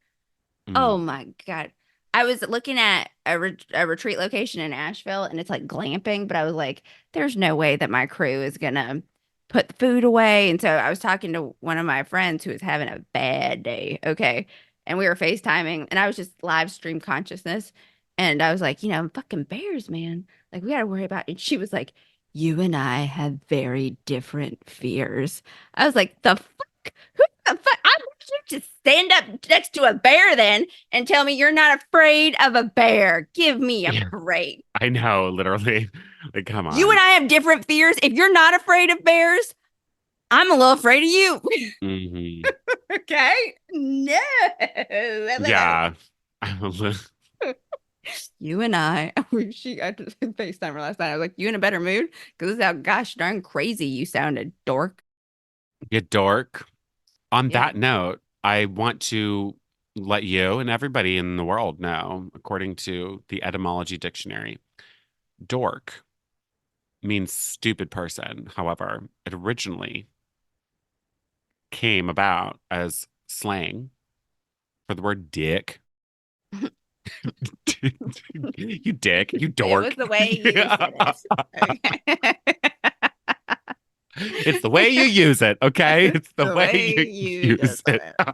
Speaker 1: Oh
Speaker 2: Mm,
Speaker 1: my God. I was looking at a retreat location in Asheville, and it's like glamping, but I was like, there's no way that my crew is gonna put the food away. And so I was talking to one of my friends who was having a bad day. Okay. And we were FaceTiming, and I was just live stream consciousness. And I was like, fucking bears, man. Like, we gotta worry about it. And she was like, you and I have very different fears. I was like, the fuck? Who the fuck? I want you to stand up next to a bear then and tell me you're not afraid of a bear. Give me a
Speaker 2: Yeah,
Speaker 1: break.
Speaker 2: I know, literally. Like, come
Speaker 1: You and
Speaker 2: on.
Speaker 1: I have different fears. If you're not afraid of bears, I'm a little afraid of you.
Speaker 2: Hmm.
Speaker 1: Okay? No.
Speaker 2: Yeah. I'm a little,
Speaker 1: You and I, I just FaceTime her last night. I was like, you in a better mood? Because this is how gosh darn crazy you sounded, dork.
Speaker 2: get dork. On
Speaker 1: Yeah.
Speaker 2: that note, I want to let you and everybody in the world know, according to the etymology dictionary, dork means stupid person. However, it originally came about as slang for the word dick. You dick, you
Speaker 1: It was
Speaker 2: dork.
Speaker 1: the way you said it.
Speaker 2: It's the way you use it, okay?
Speaker 1: Okay.
Speaker 2: It's the
Speaker 1: The
Speaker 2: way
Speaker 1: way
Speaker 2: you
Speaker 1: you
Speaker 2: use
Speaker 1: just
Speaker 2: it.
Speaker 1: said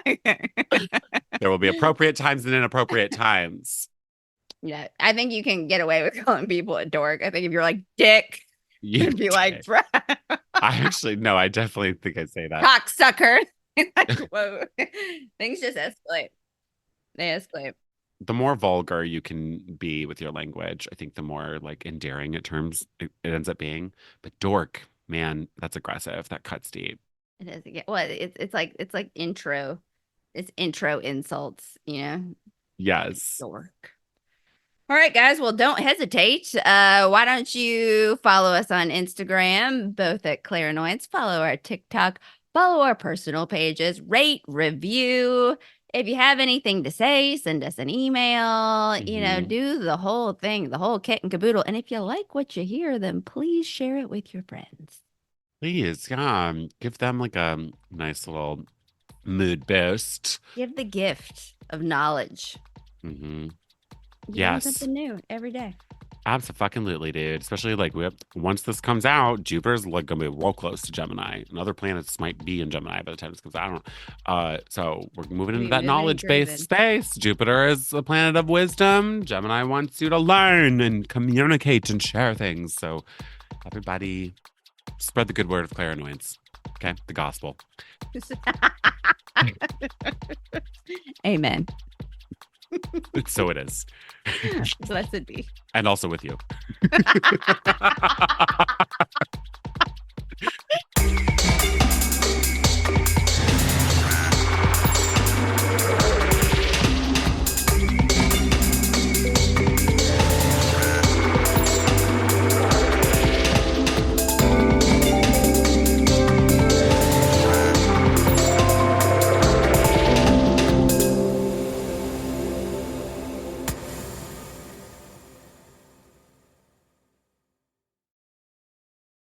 Speaker 1: it.
Speaker 2: There will be appropriate times and inappropriate times.
Speaker 1: Yeah, I think you can get away with calling people a dork. I think if you're like dick,
Speaker 2: You
Speaker 1: it'd be like
Speaker 2: dick. I actually, no, I definitely think I say that.
Speaker 1: cocksucker. Like, whoa. Things just escalate. They escalate.
Speaker 2: The more vulgar you can be with your language, I think the more like endearing it ends up being. But dork, man, that's aggressive. That cuts deep.
Speaker 1: It is again. Well, it's like intro. It's intro insults,
Speaker 2: Yes.
Speaker 1: dork. All right, guys. Well, don't hesitate. Why don't you follow us on Instagram, both at Clairanoyance, follow our TikTok, follow our personal pages, rate, review. If you have anything to say, send us an email,
Speaker 2: Mhm.
Speaker 1: do the whole thing, the whole kit and caboodle. And if you like what you hear, then please share it with your friends.
Speaker 2: Please, yeah, give them like a nice little mood boost.
Speaker 1: Give the gift of knowledge.
Speaker 2: Hmm.
Speaker 1: You learn
Speaker 2: Yes,
Speaker 1: something new every day.
Speaker 2: absolutely, dude. Especially like once this comes out, Jupiter's like gonna be real close to Gemini, and other planets might be in Gemini by the time this comes out. I don't know. So we're moving into
Speaker 1: We
Speaker 2: that
Speaker 1: moving and
Speaker 2: knowledge-based
Speaker 1: grooving.
Speaker 2: space. Jupiter is a planet of wisdom. Gemini wants you to learn and communicate and share things. So everybody, spread the good word of clairvoyance. Okay, the gospel.
Speaker 1: Amen.
Speaker 2: So it is,
Speaker 1: Blessed be.
Speaker 2: and also with you.